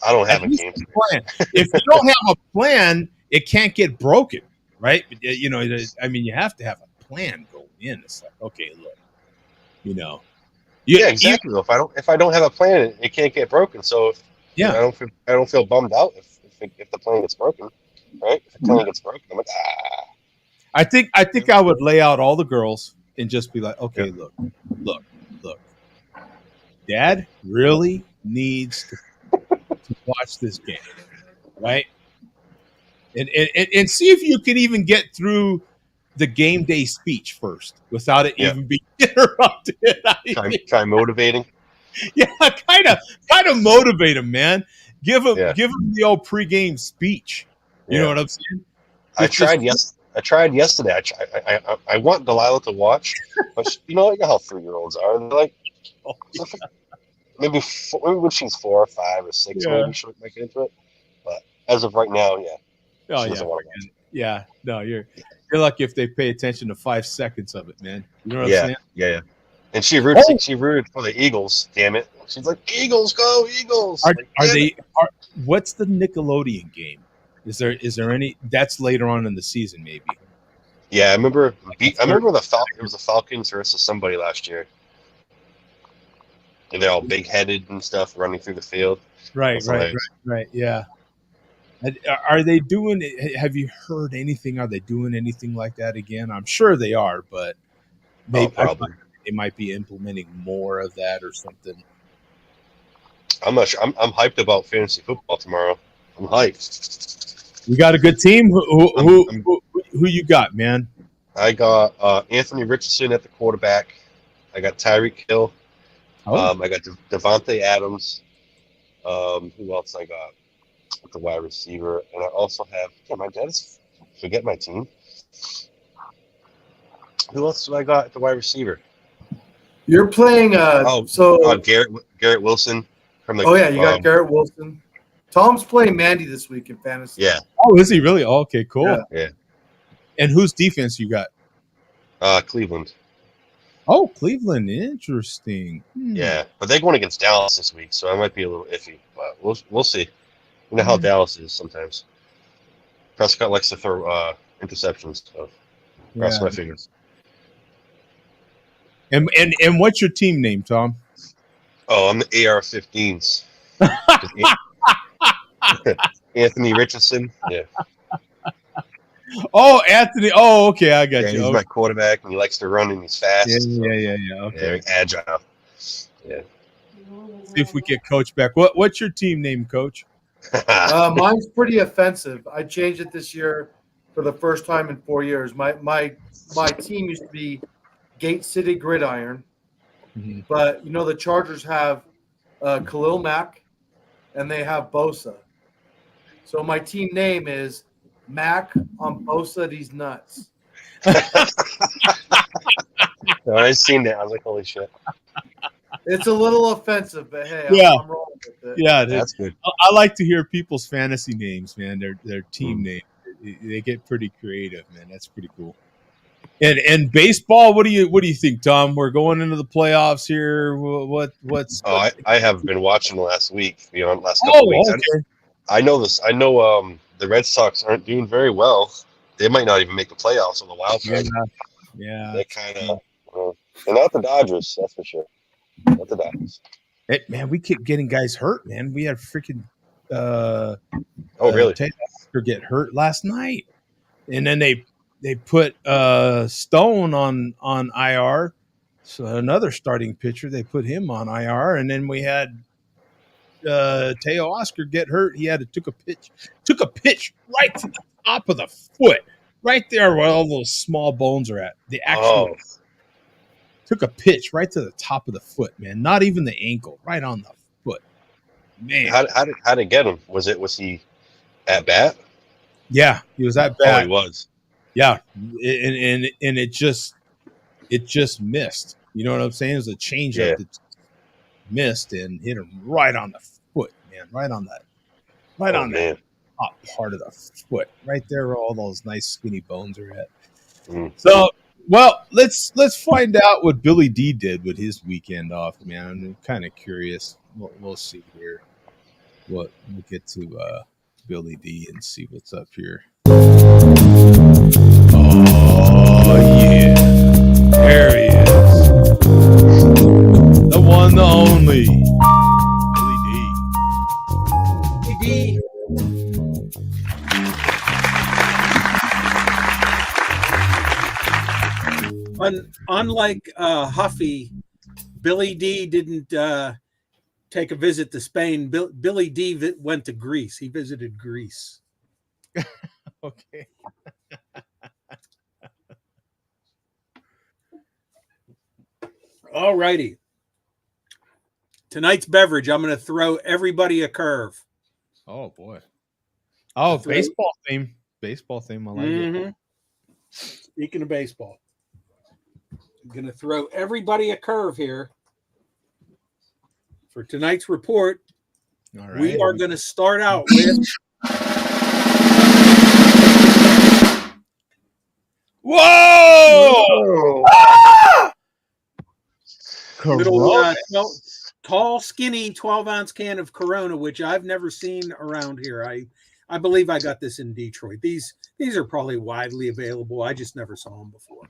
I don't have a game plan. If you don't have a plan, it can't get broken, right? You know, I mean, you have to have a plan going in. It's like, okay, look, exactly. If I don't have a plan, it can't get broken. So I don't feel bummed out if the plan gets broken, right? If the plan gets broken, I'm like, I think I would lay out all the girls and just be like, okay, look. Dad really needs to watch this game, right? And see if you can even get through the game day speech first without it even being interrupted. Try motivating. Yeah, kind of motivate him, man. Give him the old pregame speech. You know what I'm saying? I tried yesterday. I want Delilah to watch, but you know how 3-year-olds are. They're like, maybe when she's 4 or 5 or 6, maybe she'll make it into it. But as of right now, she doesn't want to watch it. Yeah, no, you're lucky if they pay attention to 5 seconds of it, man. You know what I'm saying? Yeah. And she rooted for the Eagles. Damn it! She's like, Eagles, go Eagles! What's the Nickelodeon game? Is there any? That's later on in the season, maybe. Yeah, I remember. It was the Falcons versus somebody last year. And they're all big-headed and stuff, running through the field. Right. Yeah. Are they doing? Have you heard anything? Are they doing anything like that again? I'm sure they are, but probably they might be implementing more of that or something. I'm not sure. I'm hyped about fantasy football tomorrow. I'm hyped. You got a good team. Who you got, man? I got Anthony Richardson at the quarterback. I got Tyreek Hill. I got Devontae Adams. Who else I got? The wide receiver, and I also have. My dad's forget my team. Who else do I got at the wide receiver? You're playing. Garrett Wilson from the. Oh yeah, you got Garrett Wilson. Tom's playing Mandy this week in fantasy. Yeah. Oh, is he really? Oh, okay, cool. Yeah. And whose defense you got? Cleveland. Oh, Cleveland. Interesting. Yeah, but they're going against Dallas this week, so I might be a little iffy, but we'll see. You know how Dallas is sometimes. Prescott likes to throw interceptions. So cross my fingers. And what's your team name, Tom? Oh, I'm the AR-15s. Anthony Richardson. Yeah. Oh, Anthony. Oh, okay, I got Yeah, you. he's Okay. my quarterback, and he likes to run, and he's fast. Yeah. Okay. Very agile. Yeah. See if we get Coach back. What's your team name, Coach? Mine's pretty offensive. I changed it this year for the first time in 4 years. My team used to be Gate City Gridiron, but the Chargers have Khalil Mack, and they have Bosa. So my team name is Mac on Bosa these nuts. When I seen that, I was like, "Holy shit!" It's a little offensive, but hey, Yeah. I'm rolling with it. Yeah, That's good. I like to hear people's fantasy names, man. Their team name. They get pretty creative, man. That's pretty cool. And baseball, what do you think, Tom? We're going into the playoffs here. What's? Oh, I have been watching the last week. Last couple weeks. Okay. I know this. I know the Red Sox aren't doing very well. They might not even make the playoffs on the wild card. Yeah. They're kind of. They're not the Dodgers, that's for sure. Not the Dodgers. Man, we keep getting guys hurt, man. We had freaking Really? Taylor get hurt last night, and then they put Stone on IR. So another starting pitcher, they put him on IR, and then we had Teo Oscar get hurt. He took a pitch right to the top of the foot, right there where all those small bones are at. The actual took a pitch right to the top of the foot, man. Not even the ankle, right on the foot. Man, How did it get him? Was he at bat? Yeah, he was at bat. Oh, he was. Yeah, and it just missed. You know what I'm saying? It was a changeup that missed and hit him right on the foot, man. Right on that top part of the foot, right there where all those nice skinny bones are at. So, well, let's find out what Billy D did with his weekend off, man. I'm kind of curious. We'll see here. We'll get to Billy D and see what's up here. Oh yeah, there he is, the one, the only Billy D. Unlike Huffy, Billy D didn't take a visit to Spain. Billy D went to Greece. He visited Greece. Okay. All righty. Tonight's beverage, I'm going to throw everybody a curve. Oh boy. Oh, baseball theme. Baseball theme. I like it. Speaking of baseball, I'm going to throw everybody a curve here. For tonight's report, All right. we are going to start out with Whoa! little tall, skinny 12-ounce can of Corona, which I've never seen around here. I believe I got this in Detroit. These are probably widely available. I just never saw them before.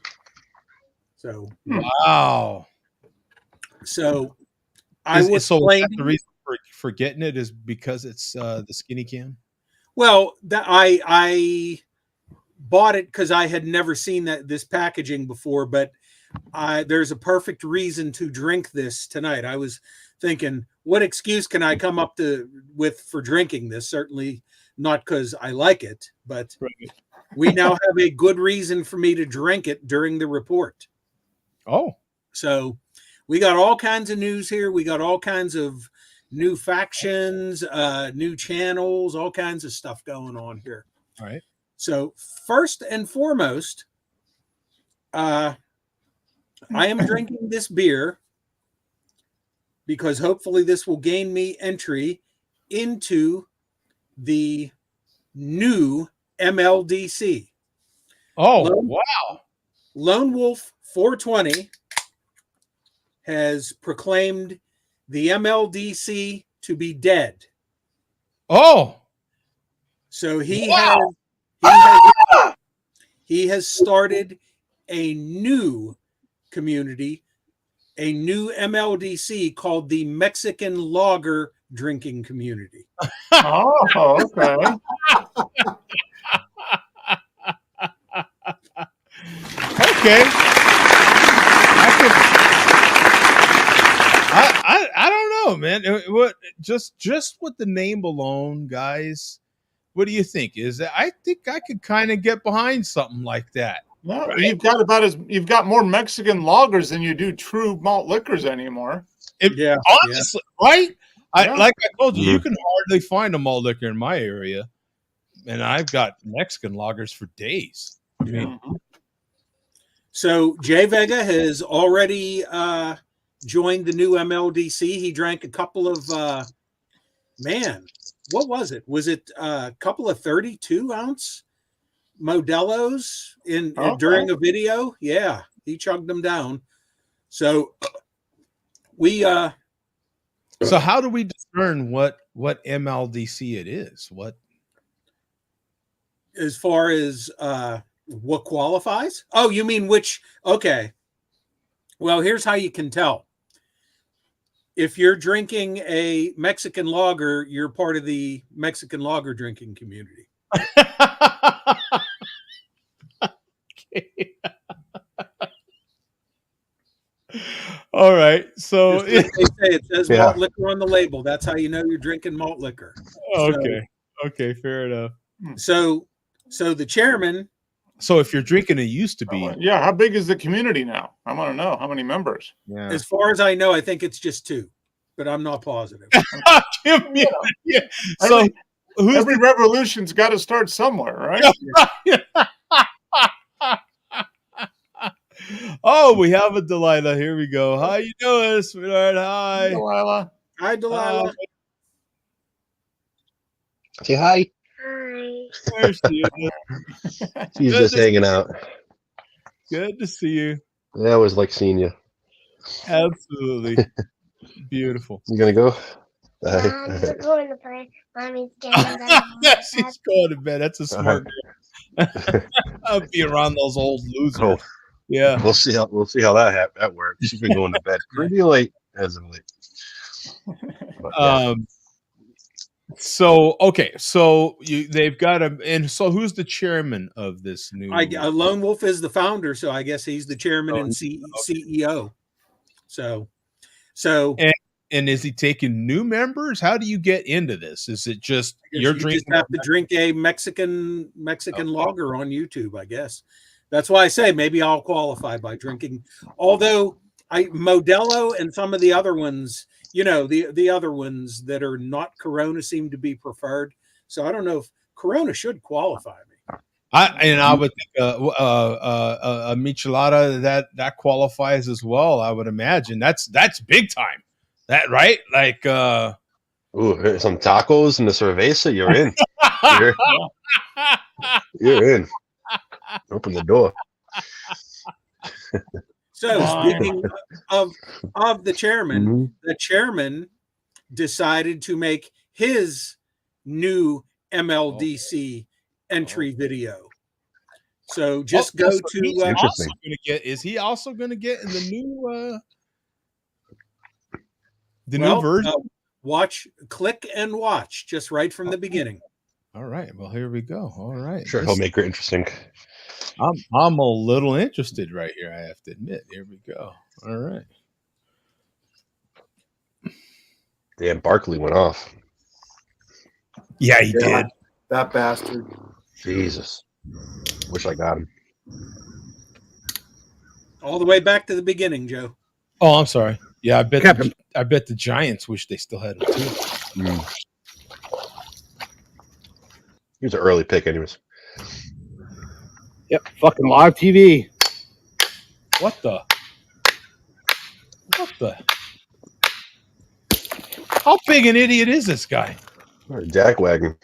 So wow. So I was playing. The reason for getting it is because it's the skinny can. Well, I bought it because I had never seen this packaging before, but there's a perfect reason to drink this tonight. I was thinking, what excuse can I come up with for drinking this? Certainly not because I like it, but we now have a good reason for me to drink it during the report. Oh, so we got all kinds of news here. We got all kinds of new factions, new channels, all kinds of stuff going on here. All right. So first and foremost, I am drinking this beer because hopefully this will gain me entry into the new MLDC. Oh, wow. Lone Wolf 420 has proclaimed the MLDC to be dead. Oh. So he he has started a new community, a new MLDC called the Mexican Lager Drinking Community. Oh, okay. Okay. I don't know, man. What just with the name alone, guys? What do you think? I think I could kind of get behind something like that. No, Right. you've got more Mexican lagers than you do true malt liquors anymore. Honestly, right? Yeah. Like I told you, you can hardly find a malt liquor in my area, and I've got Mexican lagers for days. I mean, So Jay Vega has already joined the new MLDC. He drank a couple of what was it? Was it a couple of 32-ounce Modelo's during a video? Yeah, he chugged them down. So we so how do we discern what MLDC it is? What as far as what qualifies? Oh, you mean which? Okay. Well, here's how you can tell. If you're drinking a Mexican lager, you're part of the Mexican lager drinking community. Okay. All right. So Just like they say, it says malt liquor on the label. That's how you know you're drinking malt liquor. okay. Okay, fair enough. So the chairman. So if you're drinking it used to be. Yeah, how big is the community now? I want to know how many members. Yeah. As far as I know, I think it's just 2, but I'm not positive. Yeah. So every revolution's got to start somewhere, right? Oh, we have a Delilah. Here we go. How you doing, sweetheart? Hi, Delilah. Hi, Delilah. Say hi. Hi. There she is. She's just hanging out. Good to see you. I always like seeing you. Absolutely. Beautiful. You gonna go? We're going to play. Mommy's getting better. She's going to bed. That's a smart girl. I'll be around those old losers. Oh, Yeah. we'll see how that works. She's been going to bed pretty late as of late. But, yeah. So okay, so they've got him, and so who's the chairman of this new? Lone Wolf is the founder, so I guess he's the chairman and CEO. So and is he taking new members? How do you get into this? Is it just you just have to drink a Mexican lager on YouTube? I guess that's why I say maybe I'll qualify by drinking. Although Modelo and some of the other ones. You know, the other ones that are not Corona seem to be preferred. So I don't know if Corona should qualify me. I would think a michelada that qualifies as well. I would imagine that's big time. That right? Like ooh, some tacos and the cerveza. You're in. You're in. Open the door. So speaking of the chairman, the chairman decided to make his new MLDC entry video. So just go to. Is he also going to get in the new new version? Click and watch just right from the beginning. All right. Well, here we go. All right. Sure, he'll make it interesting. I'm a little interested right here. I have to admit. Here we go. All right. Damn, Barkley went off. Yeah, he did. That bastard. Jesus. Wish I got him. All the way back to the beginning, Joe. Oh, I'm sorry. Yeah, I bet the Giants wish they still had him too. He was an early pick, anyways. Yep, fucking live TV. What the? How big an idiot is this guy? Or a jackwagon.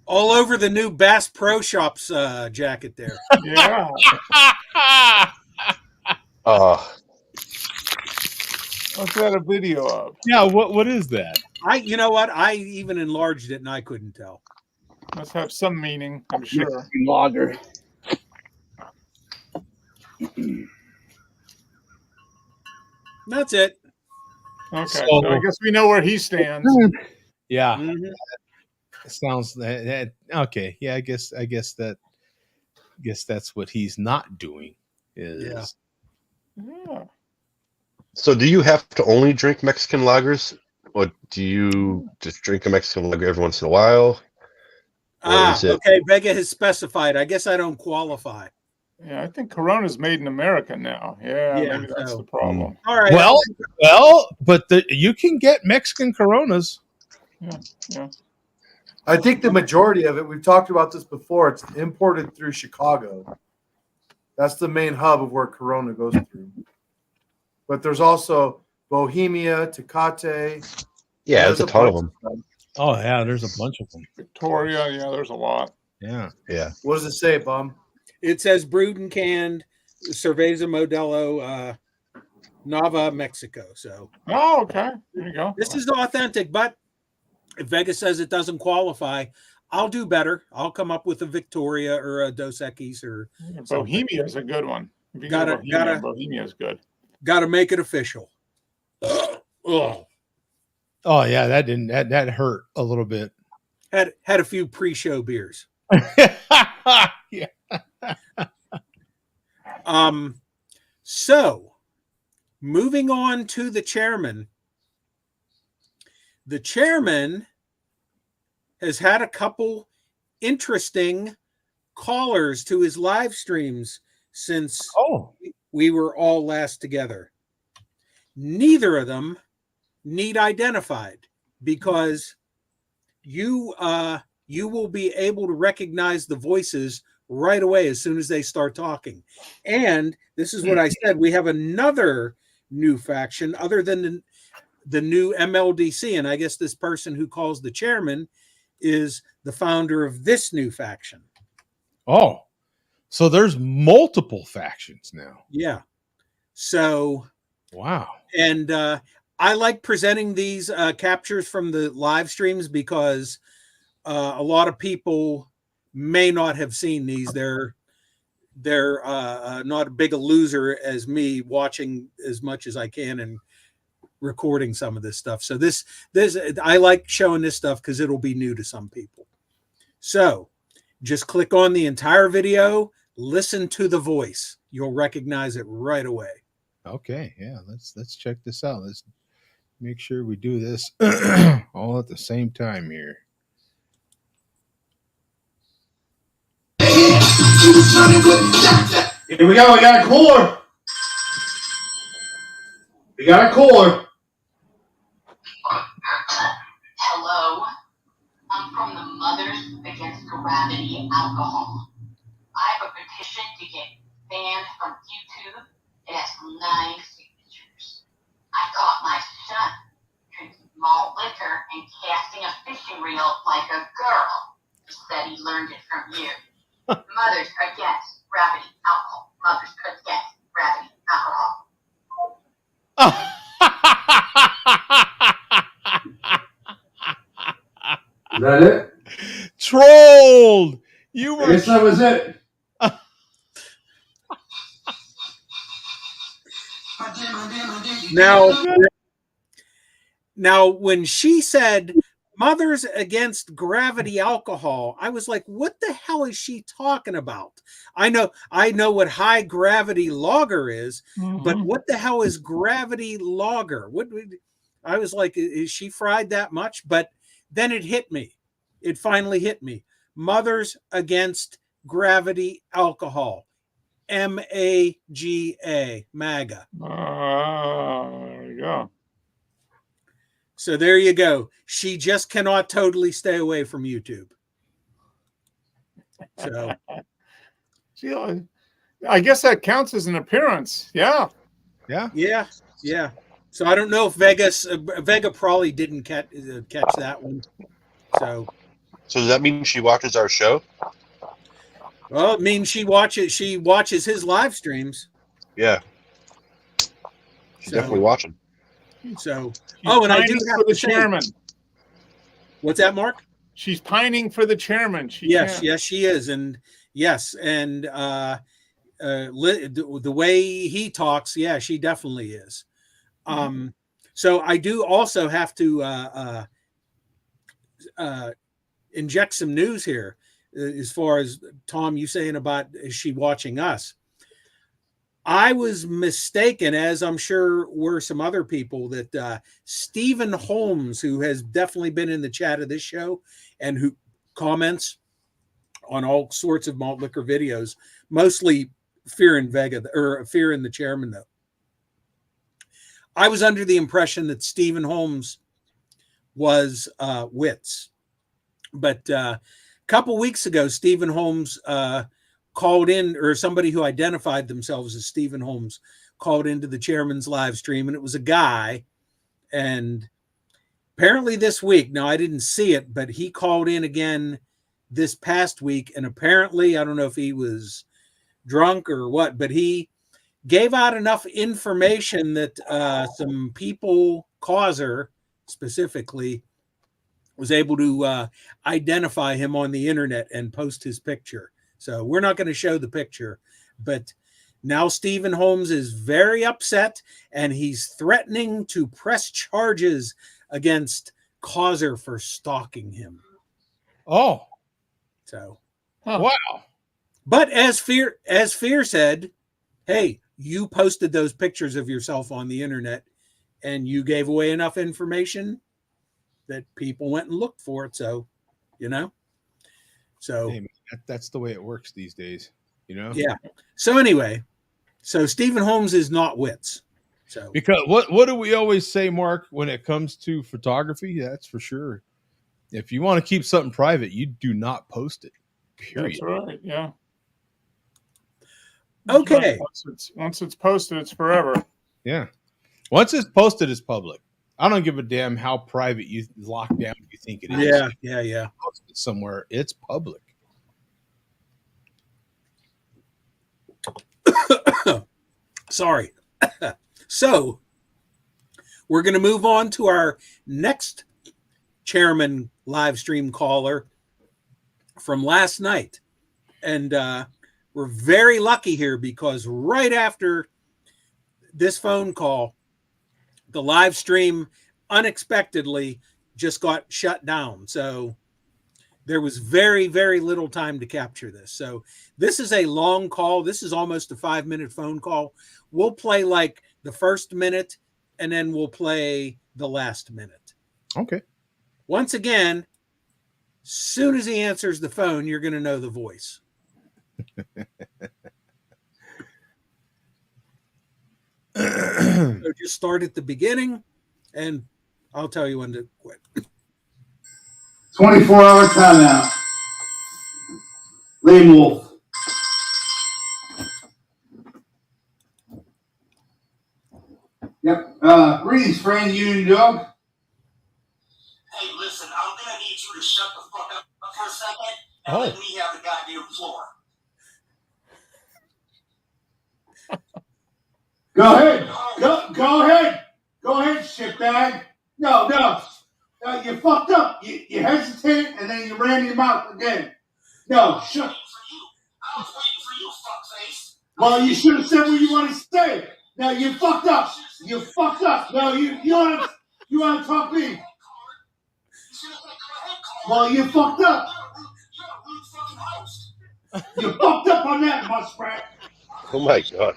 All over the new Bass Pro Shops jacket there. Yeah. Oh, What's that a video of? Yeah, what is that? You know what? I even enlarged it and I couldn't tell. Must have some meaning, I'm sure. Mexican lager. That's it. Okay, So- so I guess we know where he stands. Yeah, Mhm. it sounds okay. Yeah, I guess that's what he's not doing. Is Yeah. So, do you have to only drink Mexican lagers, or do you just drink a Mexican lager every once in a while? Or is it? Okay. Vega has specified. I guess I don't qualify. Yeah, I think Corona's made in America now. Yeah, Yeah, maybe that's so- the problem. All right. well, but you can get Mexican Coronas. Yeah. I think the majority of it, we've talked about this before, it's imported through Chicago. That's the main hub of where Corona goes through. But there's also Bohemia, Tecate. Yeah, there's a ton of bunch them. Oh yeah, there's a bunch of them. Victoria, yeah, there's a lot. Yeah. Yeah. What does it say, Bum? It says brewed and canned Cerveza Modelo Nava, Mexico. So Oh, okay. There you go. this is authentic, but if Vegas says it doesn't qualify, I'll do better. I'll come up with a Victoria or a Dos Equis or Bohemia is a good one. If you Gotta- get Bohemia, gotta- Bohemia is good. got to make it official. Oh, Oh yeah, that hurt a little bit. had a few pre-show beers. Yeah. So moving on to the chairman. The chairman has had a couple interesting callers to his live streams since Oh. we were all last together. Neither of them need identified because you will be able to recognize the voices right away as soon as they start talking. And this is what I said, we have another new faction other than the new MLDC, and I guess this person who calls the chairman is the founder of this new faction. Oh. So there's multiple factions now. Yeah. So Wow. and I like presenting these captures from the live streams because a lot of people may not have seen these. They're not as big a loser as me watching as much as I can and recording some of this stuff. So this I like showing this stuff because it'll be new to some people. So just click on the entire video, listen to the voice. You'll recognize it right away. Okay. Yeah. Let's check this out. Let's make sure we do this all at the same time here. Here we go. We got a cooler. We got a cooler. Hello, I'm from the Mothers Against Gravity Alcohol. I have a petition to get banned from YouTube. It has 9 signatures. I caught my son drinking malt liquor and casting a fishing reel like a girl. He said he learned it from you. Mothers Against Gravity Alcohol. Mothers Against Gravity Alcohol. Is that it? Trolled. You I were guess that was it. Now, when she said Mothers Against Gravity Alcohol, I was like, what the hell is she talking about? I know what high gravity lager is, but what the hell is gravity lager? I was like, is she fried that much? But then it hit me. It finally hit me. Mothers Against Gravity Alcohol. MAGA. MAGA. There you go. So there you go. She just cannot totally stay away from YouTube. So See, I guess that counts as an appearance. Yeah. Yeah. yeah. So I don't know if Vega probably didn't catch that one. So does that mean she watches our show? well, it means she watches his live streams. Yeah. She's So- definitely watching. So She's and I trying do this have for the to say, chairman. What's that, Mark? She's pining for the chairman. Yes, she is, and yes, and the way he talks, yeah, she definitely is. So I do also have to inject some news here, as far as Tom, you saying about is she watching us? I was mistaken, as I'm sure were some other people, that Stephen Holmes, who has definitely been in the chat of this show and who comments on all sorts of malt liquor videos, mostly Fear in Vega or Fear in the Chairman, though. I was under the impression that Stephen Holmes was Wits, but a couple weeks ago, Stephen Holmes called in, or somebody who identified themselves as Stephen Holmes called into the chairman's live stream, and it was a guy. And apparently this week, now I didn't see it, but he called in again this past week, and apparently, I don't know if he was drunk or what, but he gave out enough information that some people, Causer specifically, was able to identify him on the internet and post his picture. So we're not going to show the picture, but now Stephen Holmes is very upset, and he's threatening to press charges against Causer for stalking him. Oh, so wow! But as Fear said, hey, you posted those pictures of yourself on the internet, and you gave away enough information that people went and looked for it. So, So hey, man, that's the way it works these days, Yeah. So anyway, so Stephen Holmes is not Wits. So because what do we always say, Mark, when it comes to photography? That's for sure. If you want to keep something private, you do not post it. Period. That's right. Yeah. Okay. Once it's posted, it's forever. Yeah. Once it's posted, it's public. I don't give a damn how private you lock down you think it is. Yeah. Post it somewhere, it's public. Sorry. So we're going to move on to our next chairman live stream caller from last night. And we're very lucky here because right after this phone call, the live stream unexpectedly just got shut down. So there was very, very little time to capture this. So this is a long call. This is almost a 5-minute phone call. We'll play like the first minute, and then we'll play the last minute. Okay. Once again, soon as he answers the phone, you're going to know the voice. So just start at the beginning, and I'll tell you when to quit. 24-hour timeout. Lame Wolf. Yep. Greetings, friend, you and dog. Hey, listen, I'm gonna need you to shut the fuck up for a second and let me have the goddamn floor. Go ahead. Go ahead. Go ahead, shitbag. No. You fucked up. You hesitated and then you ran your mouth again. No, shut. I was waiting for you, fuckface. Well, you should have said what you want to say. No, you fucked up. You fucked up. No, you want to talk to me. Well, you fucked up. You're a rude fucking host. You fucked up on that, muskrat. Oh my god.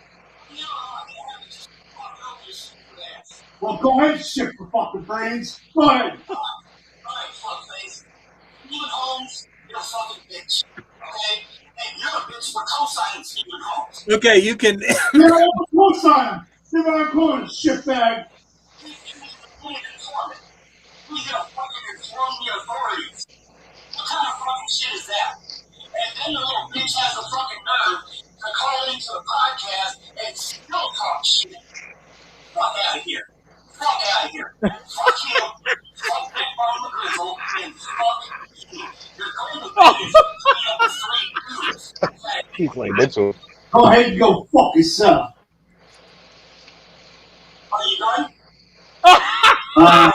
Well, go ahead, shit for fucking brains. Go ahead. Alright, fuckface. Stephen Holmes, you're a fucking bitch. Okay? And you're a bitch for co-signing Stephen Holmes. Okay, you can. You're a co-sign. You're not going, shitbag. We get a fucking inform the authorities. What kind of fucking shit is that? And then the little bitch has the fucking nerve to call into the podcast and still talk shit. Fuck out of here. Fuck out of here. Fuck you. Fuck Big Mama McGrizzle and fuck you. You're going to finish 3 of 3 dudes. He's like Mitchell. Go ahead and go fuck yourself. Are you done? Well,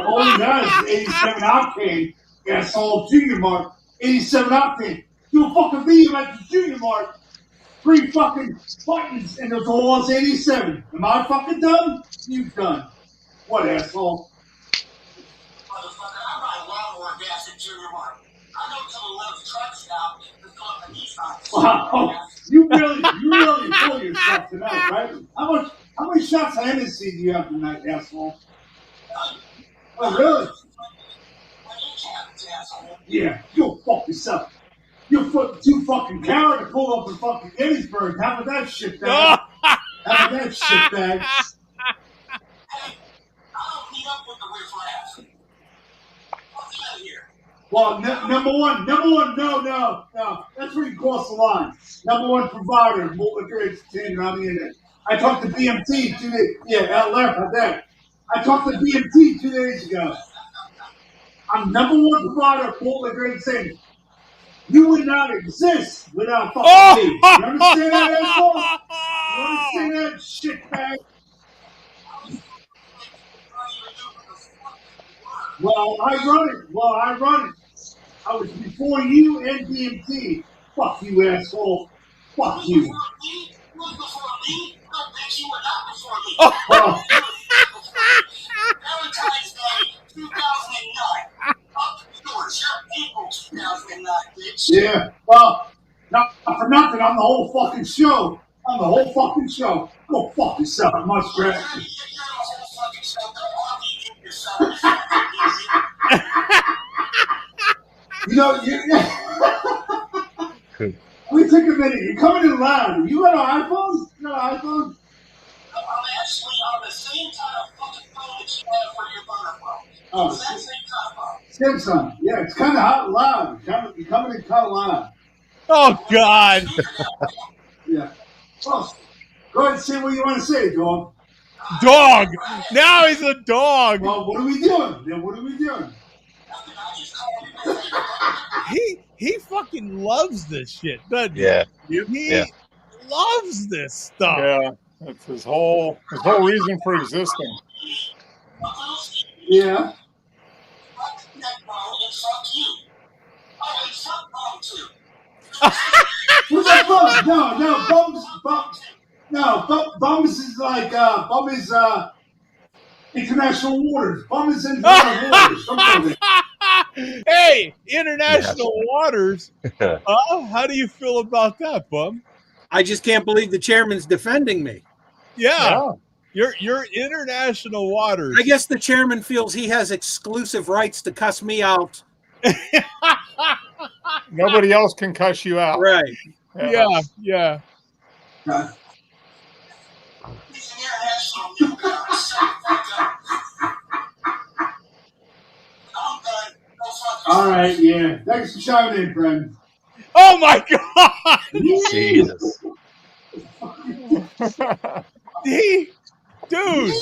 all you got is 87 octane. asshole. Junior Mart, 87 octane. Do a fucking video at the Junior Mart. 3 fucking buttons, and there's all 87. Am I fucking done? You done. What, asshole? Motherfucker, I buy lawnmower gas at Junior Mart. I go to the Love's truck stop to fill up the Nissan. Wow, you really pull yourself tonight, right? How many shots of Hennessy do you have tonight, asshole? Oh, really? Yeah, you'll fuck yourself. You're 2 fucking coward to pull up in fucking Gettysburg. How about that shit bag? How about that shit bag? Hey, I don't meet up with the riffraff. What's out of here? Well, number one, no. That's where you cross the line. Number 1 provider, Molten Grades 10 on the internet. I talked to BMT 2 days. Yeah, left on that. I talked to BMT 2 days ago. I'm number 1 provider of Molten Grades 10. You would not exist without fucking me. You understand that, asshole? You understand that, shitbag? Well, I run it. I was before you and DMT. Fuck you, asshole. Fuck you. Well, Valentine's Day 2009. Up yours, your April 2009, bitch. yeah. Well, not for nothing. I'm the whole fucking show. Go fuck yourself, muskrat. You're the whole fucking show. Go argue yourself. You know, let me take a minute. You're coming in loud. You got an iPhone? I'm actually on the same kind of fucking phone that you have for your burner phone. Oh, It's that same kind of phone. Samsung. Yeah, it's kind of loud. You're coming in kind of loud. Oh God. Yeah. Well, go ahead and say what you want to say, dog. Dog. Now he's a dog. Well, what are we doing? He fucking loves this shit, doesn't he? Yeah. He loves this stuff. Yeah, that's his whole reason for existing. Yeah. Fuck that phone and fuck you. I mean, fuck phone too. What's that Bums is like Bum is international waters. Bum is international waters. Something. Hey, international waters. How do you feel about that, Bum? I just can't believe the chairman's defending me. Yeah. You're international waters. I guess the chairman feels he has exclusive rights to cuss me out. Nobody else can cuss you out. Right. Yeah. He's an international newcomer. Shut the fuck up. I'm done. Go fuck yourself. All right, yeah. Thanks for chiming in, friend. Oh my God. Jesus. Dude.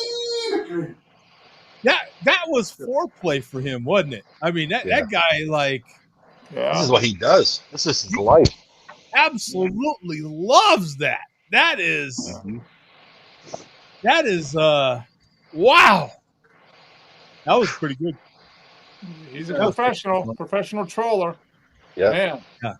That was foreplay for him, wasn't it? I mean, that guy, like, This is what he does. This is his life. absolutely loves that. That is wow. That was pretty good. He's a professional troller. Yeah. Man.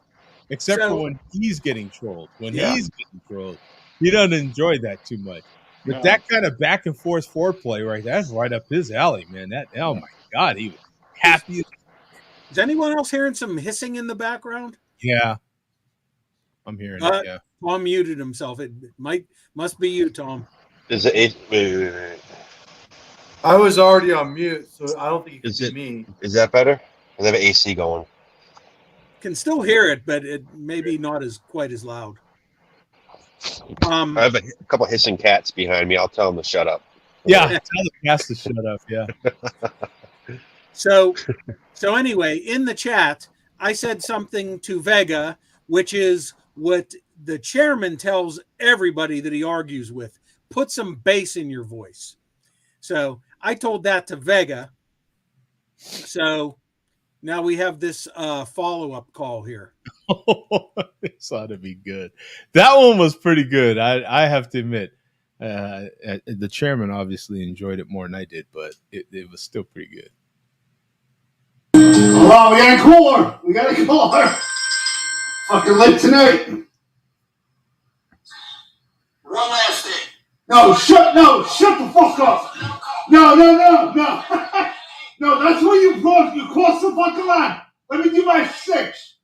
Except for when he's getting trolled. When he's getting trolled, he doesn't enjoy that too much. But that kind of back and forth foreplay, right? That's right up his alley, man. Oh my God, he was happy. Is anyone else hearing some hissing in the background? Yeah, I'm hearing it. Yeah, Tom muted himself. It must be you, Tom. Is it? Wait. I was already on mute, so I don't think you can Is see it- me. Is that better? I have AC going. Can still hear it, but it maybe not quite as loud. I have a couple hissing cats behind me. I'll tell them to shut up. yeah. Tell the cast to shut up. Yeah. So anyway, in the chat, I said something to Vega, which is what the chairman tells everybody that he argues with. Put some bass in your voice. So I told that to Vega. So now we have this follow-up call here. This ought to be good. That one was pretty good. I have to admit, the chairman obviously enjoyed it more than I did, but it was still pretty good. on, we got a cooler. We got a cooler. Fucking late tonight. One last thing. No, shut the fuck up. No. No, that's where you cross the fucking line. Let me do my 6.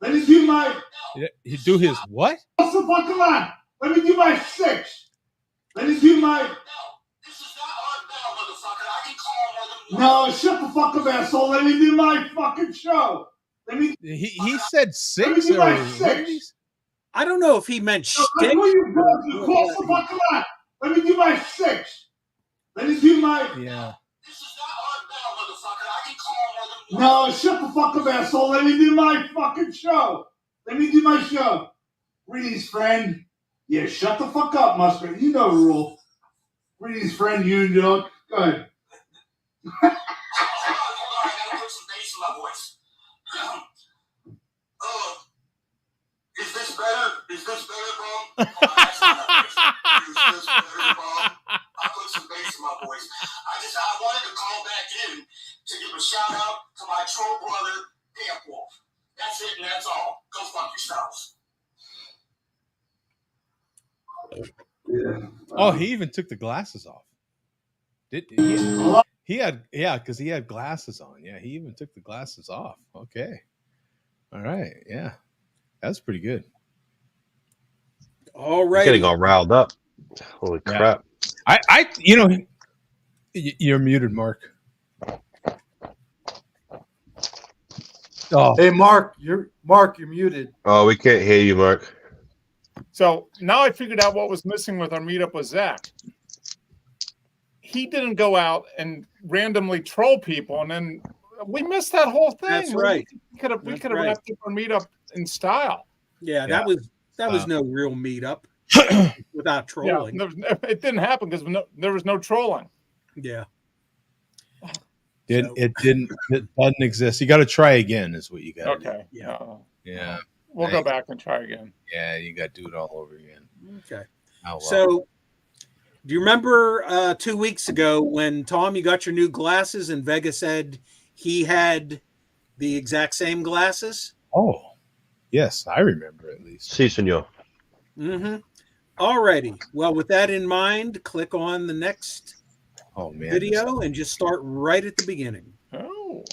Let me do my He do his what? cross the fucking line. Let me do my 6. Let me do my This is not Art Bell, motherfucker. I can call more than No, shut the fuck up, asshole. Let me do my fucking show. Let me He said 6 Let me do or my what did he 6. I don't know if he meant No, that's shtick. where you cross the fucking line. Let me do my 6. Let me do my Yeah. This is not Art Bell, motherfucker. I can call more than No, shut the fuck up, asshole. Let me do my fucking show. Let me do my show. Greetings, friend. Yeah, shut the fuck up, Mustard. You know the rule. Greetings, friend. You know. Go ahead. Hold on. I gotta put some bass in my voice. Is this better? Is this better, Bob? Oh, that's not bass. Is this better, Bob? I put some bass in my voice. I wanted to call back in to give a shout out to my troll brother, Damp Wolf. That's it and that's all. Go fuck yourselves. Yeah. Oh, he even took the glasses off. Did he had because he had glasses on. Yeah, he even took the glasses off. Okay. All right. Yeah. That's pretty good. All He's getting right. all riled up. Holy Yeah. crap. You're muted, Mark. Oh, Hey, Mark, you're muted. Oh, we can't hear you, Mark. So now I figured out what was missing with our meetup with Zach. He didn't go out and randomly troll people, and then we missed that whole thing. That's right. We could have That's right. wrapped up our meetup in style. Yeah, Yeah. that was no real meetup without trolling. Yeah, it didn't happen because there was no trolling. Yeah. it doesn't exist. You got to try again, is what you got. Okay. Yeah. Yeah. We'll go back and try again. Yeah, you got to do it all over again. Okay. Oh, wow. So, do you remember 2 weeks ago when Tom, you got your new glasses, and Vega said he had the exact same glasses? Oh, yes, I remember at least. Si, senor. Mm-hmm. Alrighty. Well, with that in mind, click on the next video and just start right at the beginning. Oh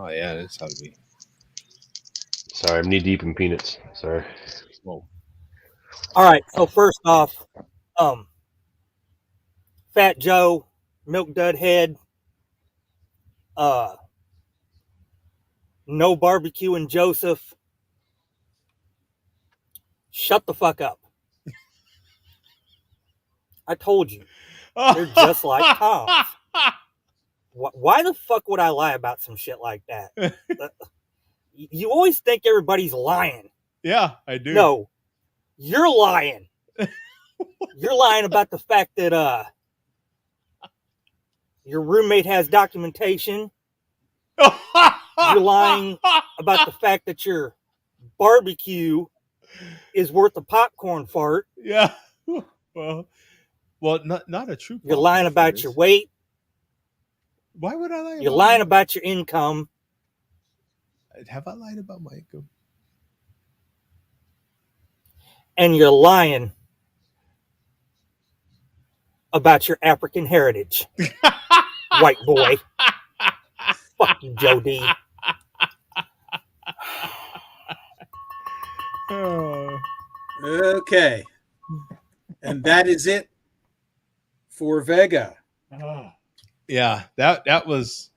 yeah, that's how to be. Sorry, I'm knee deep in peanuts. Sorry. Whoa. All right. So first off, Fat Joe, Milk Dud Head, No Barbecue and Joseph. Shut the fuck up. I told you. They're just like Tom's. Why the fuck would I lie about some shit like that? You always think everybody's lying. Yeah, I do. No, you're lying. You're lying about the fact that your roommate has documentation. You're lying about the fact that your barbecue is worth a popcorn fart. Yeah. Well, not a true. You're lying about your weight. Why would I lie? You're lying about your income. Have I lied about my income? And you're lying about your African heritage. White boy. Fuck you, Joe D. Okay. And that is it for Vega. Yeah, that was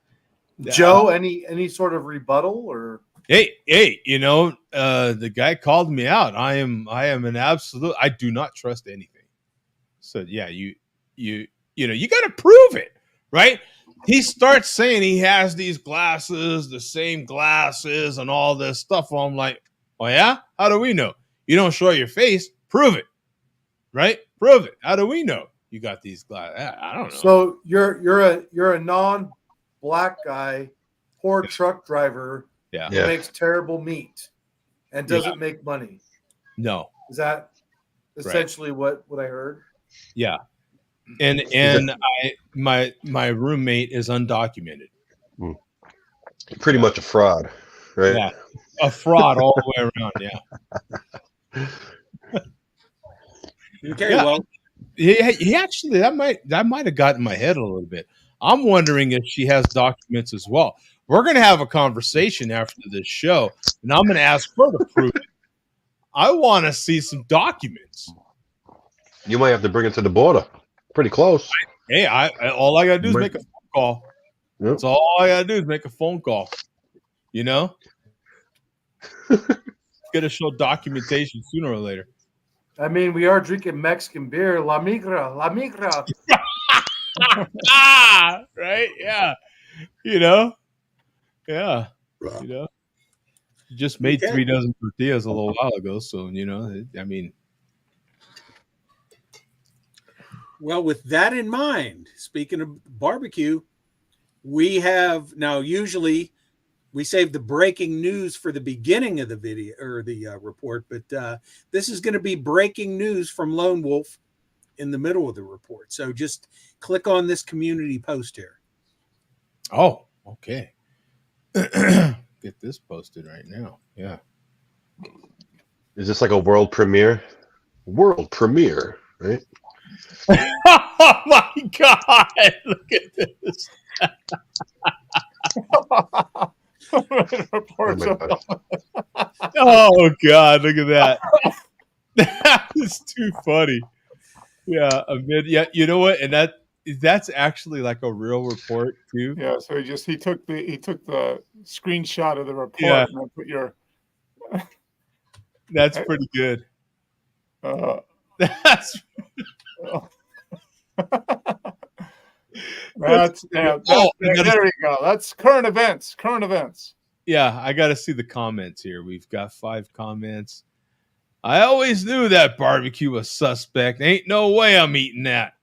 Joe. Any sort of rebuttal or? Hey, the guy called me out. I am an absolute. I do not trust anything. So yeah, you got to prove it, right? He starts saying he has these glasses, the same glasses, and all this stuff. Well, I'm like, oh yeah, how do we know? You don't show your face. Prove it, right? Prove it. How do we know you got these glasses? I don't know. So you're a non-black guy, poor truck driver. Yeah. Who makes terrible meat and doesn't make money. No. Is that essentially what I heard? Yeah. And my roommate is undocumented. Pretty much a fraud, right? Yeah, a fraud all the way around. Yeah, Okay, yeah. well, He actually that might have gotten my head a little bit. I'm wondering if she has documents as well. We're gonna have a conversation after this show, and I'm gonna ask her to prove it. I want to see some documents. You might have to bring it to the border. Pretty close. Hey, all I gotta do is make a phone call. Yep. That's all I gotta do is make a phone call. You know, gonna show documentation sooner or later. I mean, we are drinking Mexican beer, La Migra, La Migra. Right? Yeah. You know? Yeah. You know? Just made 3 dozen tortillas a little while ago, so I mean, well, with that in mind, speaking of barbecue, we have now usually we save the breaking news for the beginning of the video or the report, but this is going to be breaking news from Lone Wolf in the middle of the report. So just click on this community post here. oh, okay. Get this posted right now. Yeah. Is this like a world premiere? World premiere, right? Oh my God. Look at this. Reports Oh my gosh. Oh God, look at that. That is too funny. Yeah, yeah, you know what? And that's actually like a real report too. Yeah, so he took the screenshot of the report Yeah. and then put your That's pretty good. That's there you go. That's current events. Current events. yeah, I got to see the comments here. We've got 5 comments. I always knew that barbecue was suspect. Ain't no way I'm eating that.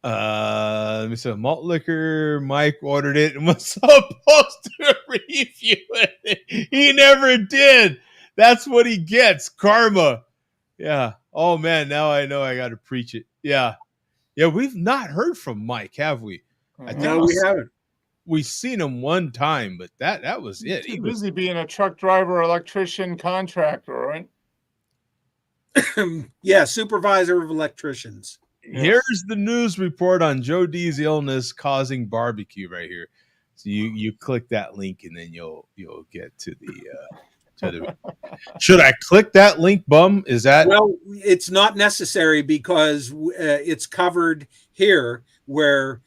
Let me say malt liquor. Mike ordered it and was supposed to review it. He never did. That's what he gets. Karma. Yeah. Oh man, now I know I got to preach it. Yeah. Yeah, we've not heard from Mike, have we? I think No, we haven't. We've seen him one time, but that was it. He's too busy being a truck driver, electrician, contractor, right? Yeah, supervisor of electricians. Here's the news report on Joe D's illness causing barbecue right here. So you click that link and then you'll get to the Should I click that link, bum? Is that well? It's not necessary because it's covered here where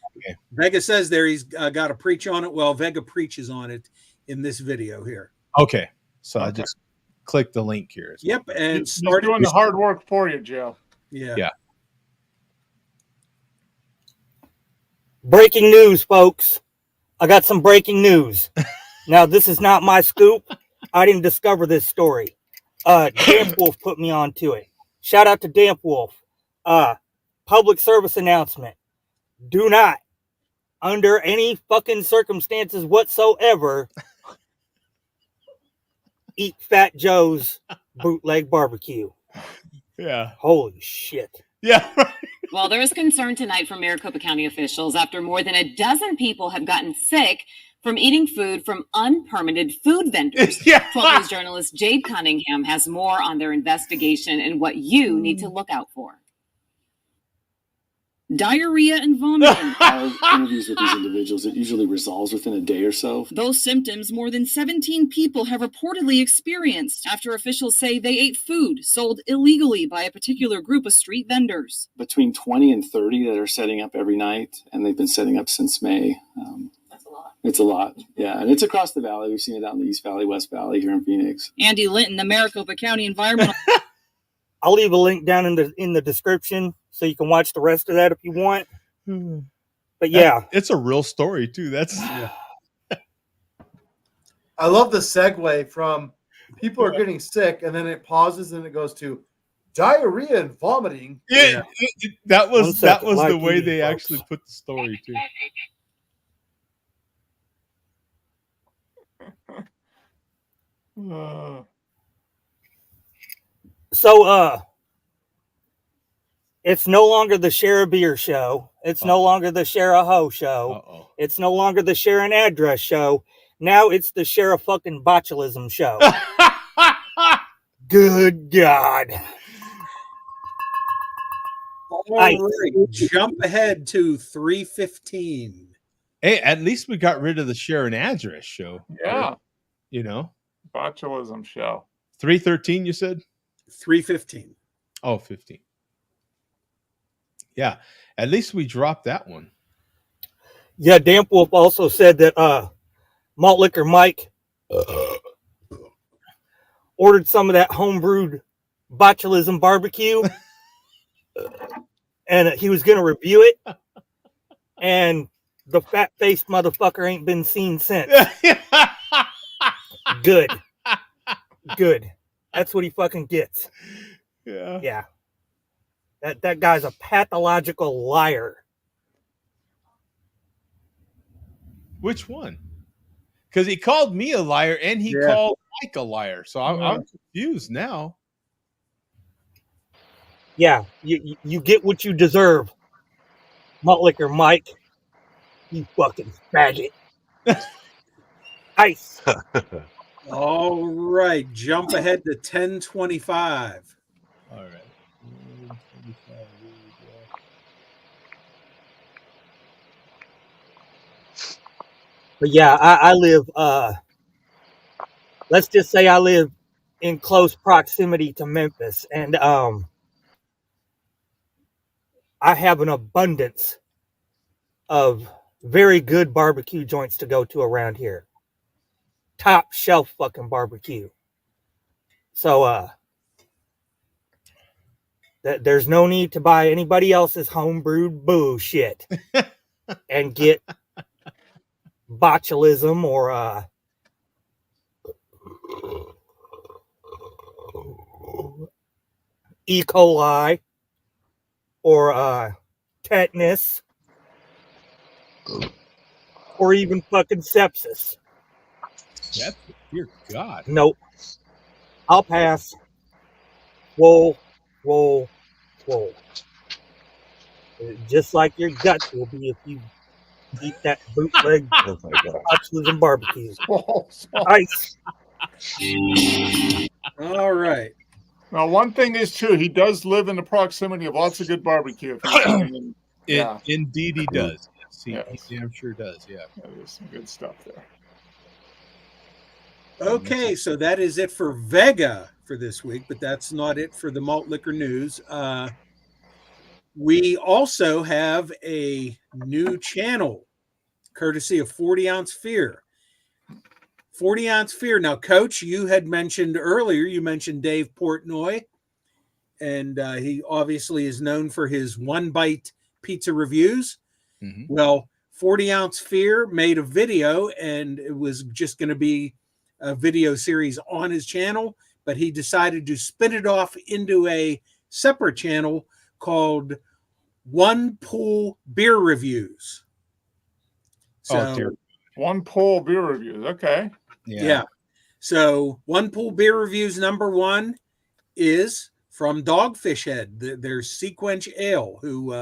Vega says there he's got to preach on it. Well, Vega preaches on it in this video here. okay? So I just click the link here. Yep, and He's doing the hard work for you, Joe. Yeah. Breaking news, folks. I got some breaking news. Now, this is not my scoop. I didn't discover this story. Damp Wolf put me onto it. Shout out to Damp Wolf. Public service announcement. Do not, under any fucking circumstances whatsoever, eat Fat Joe's bootleg barbecue. Yeah. Holy shit. Yeah. Well, there is concern tonight from Maricopa County officials after more than a dozen people have gotten sick from eating food from unpermitted food vendors. Yeah. 12 News journalist Jade Cunningham has more on their investigation and what you need to look out for. Diarrhea and vomiting. Our interviews with these individuals, it usually resolves within a day or so. Those symptoms more than 17 people have reportedly experienced after officials say they ate food sold illegally by a particular group of street vendors. Between 20 and 30 that are setting up every night, and they've been setting up since May. That's a lot. It's a lot, yeah. And it's across the valley. We've seen it out in the East Valley, West Valley, here in Phoenix. Andy Linton, the Maricopa County Environmental... I'll leave a link down in the description so you can watch the rest of that if you want. But yeah, it's a real story too. That's I love the segue from people are getting sick and then it pauses and it goes to diarrhea and vomiting. Yeah, that was the way they folks. actually put the story too. So it's no longer the Share a Beer show. It's no longer the Share a Hoe show. It's no longer the share an address show. Now it's the share a fucking botulism show. Good God. All right, jump ahead to 3:15. Hey, at least we got rid of the share an address show. Yeah. You know, Botulism show. 3:13. You said 3:15. Oh, 15. Yeah, at least we dropped that one. Yeah, Damp Wolf also said that Malt Liquor Mike ordered some of that homebrewed botulism barbecue, and he was going to review it, and the fat-faced motherfucker ain't been seen since. Good. That's what he fucking gets. Yeah. That guy's a pathological liar. Which one? Because he called me a liar and he called Mike a liar. So I'm confused now. Yeah, you get what you deserve, Malt Liquor Mike. You fucking faggot. Ice. All right, jump ahead to 10:25. All right. But yeah, I live, let's just say I live in close proximity to Memphis, and I have an abundance of very good barbecue joints to go to around here. Top shelf fucking barbecue. So there's no need to buy anybody else's homebrewed bullshit and get botulism or E. coli or tetanus or even fucking sepsis. That's dear God. Nope. I'll pass. Whoa. Just like your guts will be if you eat that bootleg botulism barbecue. Ice. All right. Now, one thing is true. He does live in the proximity of lots of good barbecue. Indeed, he does. Yes, he damn sure does. Yeah. There's some good stuff there. Okay, so that is it for Vega for this week, but that's not it for the malt liquor news. We also have a new channel courtesy of 40 Ounce Fear. 40 Ounce Fear. Now, Coach, you had mentioned earlier, you mentioned Dave Portnoy, and he obviously is known for his one bite pizza reviews. Mm-hmm. Well, 40 Ounce Fear made a video, and it was just going to be a video series on his channel, but he decided to spin it off into a separate channel called One Pool Beer Reviews. So, One Pool Beer Reviews. Okay. Yeah. So One Pool Beer Reviews #1 is from Dogfish Head, their Sequench Ale, who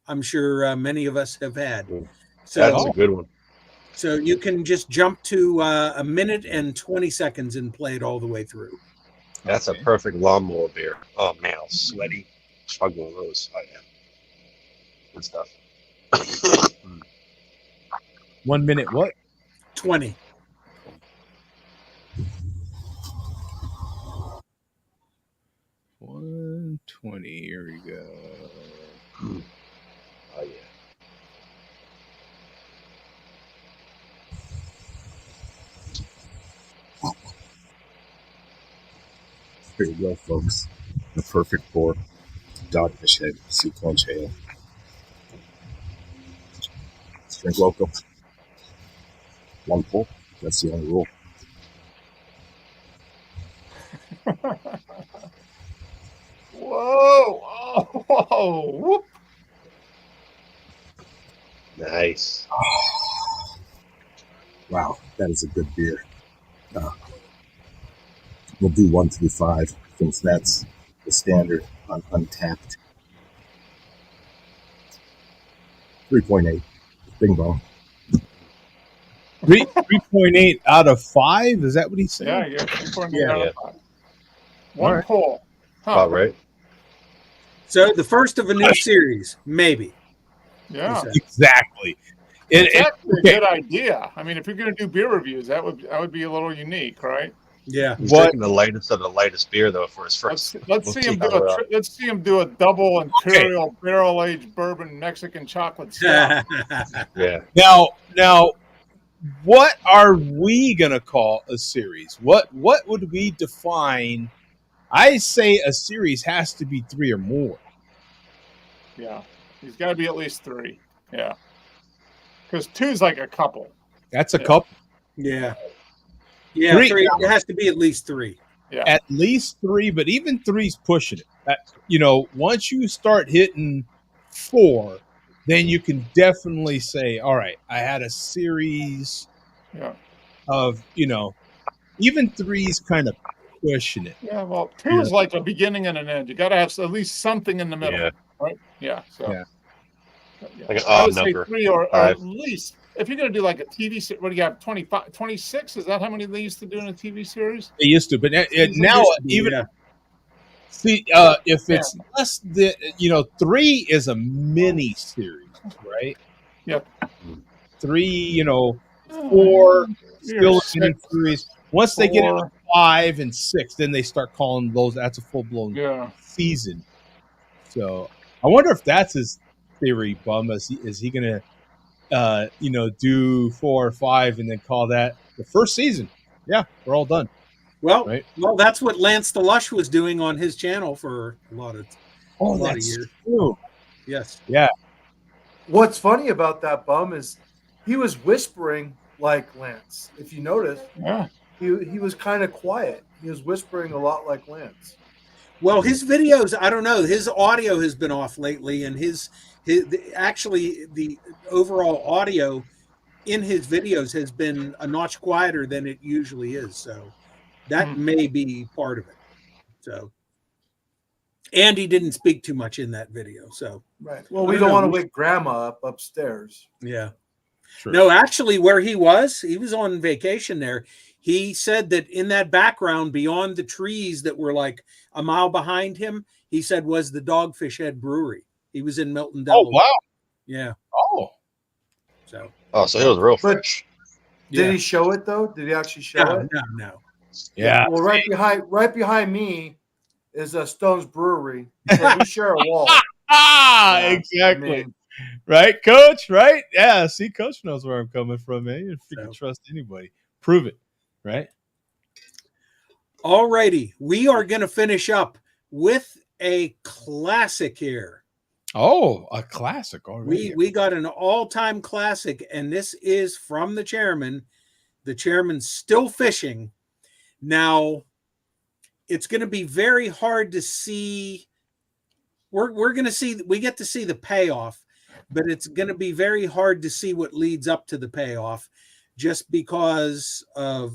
I'm sure many of us have had. So that's a good one. So you can just jump to a minute and 20 seconds and play it all the way through. That's a perfect lawnmower beer. Oh man, I'm sweaty. Struggling with those. Oh yeah. Good stuff. 1 minute what? 20. $1.20. Here we go. Oh yeah. There you go, folks. The perfect pour. Dogfish Head Sequench Ale. Drink local. One pull. That's the only rule. Whoa! Oh, whoa! Whoop. Nice. Wow, that is a good beer. We'll do 1 through 5 since that's the standard on Untapped. 3.8. Bing bong. 3.8 out of 5. Is that what he said? Yeah, you're 3.8 Yeah. out of 5. One Alright. poll. About right. So the first of a new series, maybe. Yeah. Exactly. It's actually a good idea. I mean, if you're going to do beer reviews, that would be a little unique, right? Yeah. He's drinking the lightest of the lightest beer though for his first. Let's see him do a double imperial barrel aged bourbon Mexican chocolate stout. Yeah. Now, what are we gonna call a series? What would we define? I say a series has to be 3 or more. Yeah, he's got to be at least 3. Yeah, because 2 is like a couple. That's a couple. Yeah. Yeah, 3. It has to be at least 3. Yeah, at least 3, but even 3's pushing it. Once you start hitting 4, then you can definitely say, all right, I had a series of, even 3's kind of pushing it. Yeah, well, 2 is like a beginning and an end. You got to have at least something in the middle, right? Yeah, so. Yeah. Like an I odd would say number. 3 or 5. at least, if you're going to do like a TV series, what do you have, 25, 26? Is that how many they used to do in a TV series? They used to, but now even see if it's less than 3 is a mini series, right? Yep. 3, 4 still a mini series. Once they get into 5 and 6, then they start calling those. That's a full blown season. So I wonder if that's his theory, Bum. Is he gonna do 4 or 5 and then call that the first season? Yeah, we're all done. Well, that's what Lance the Lush was doing on his channel for a lot of years. True. Yes. Yeah. What's funny about that, Bum, is he was whispering like Lance. If you notice, he was kind of quiet. He was whispering a lot like Lance. Well, his videos, I don't know. His audio has been off lately, and actually the overall audio in his videos has been a notch quieter than it usually is. So that may be part of it. So, and he didn't speak too much in that video. So, right. Well, we don't want to wake Grandma up upstairs. Yeah. True. No, actually, where he was on vacation there. He said that in that background, beyond the trees that were like a mile behind him, he said was the Dogfish Head Brewery. He was in Milton, Delaware. Oh, wow. Yeah. Oh. So it was real fresh. Did he show it though? Did he actually show it? No. Yeah. Well, right behind me is a Stone's Brewery. So we share a wall. Exactly. I mean, right, Coach? Right? Yeah. See, Coach knows where I'm coming from, man. If you can trust anybody, prove it. Right. All righty. We are going to finish up with a classic here. Oh, a classic already. We got an all-time classic, and this is from the chairman. The chairman's still fishing. Now, it's going to be very hard to see. We're going to see. We get to see the payoff, but it's going to be very hard to see what leads up to the payoff, just because of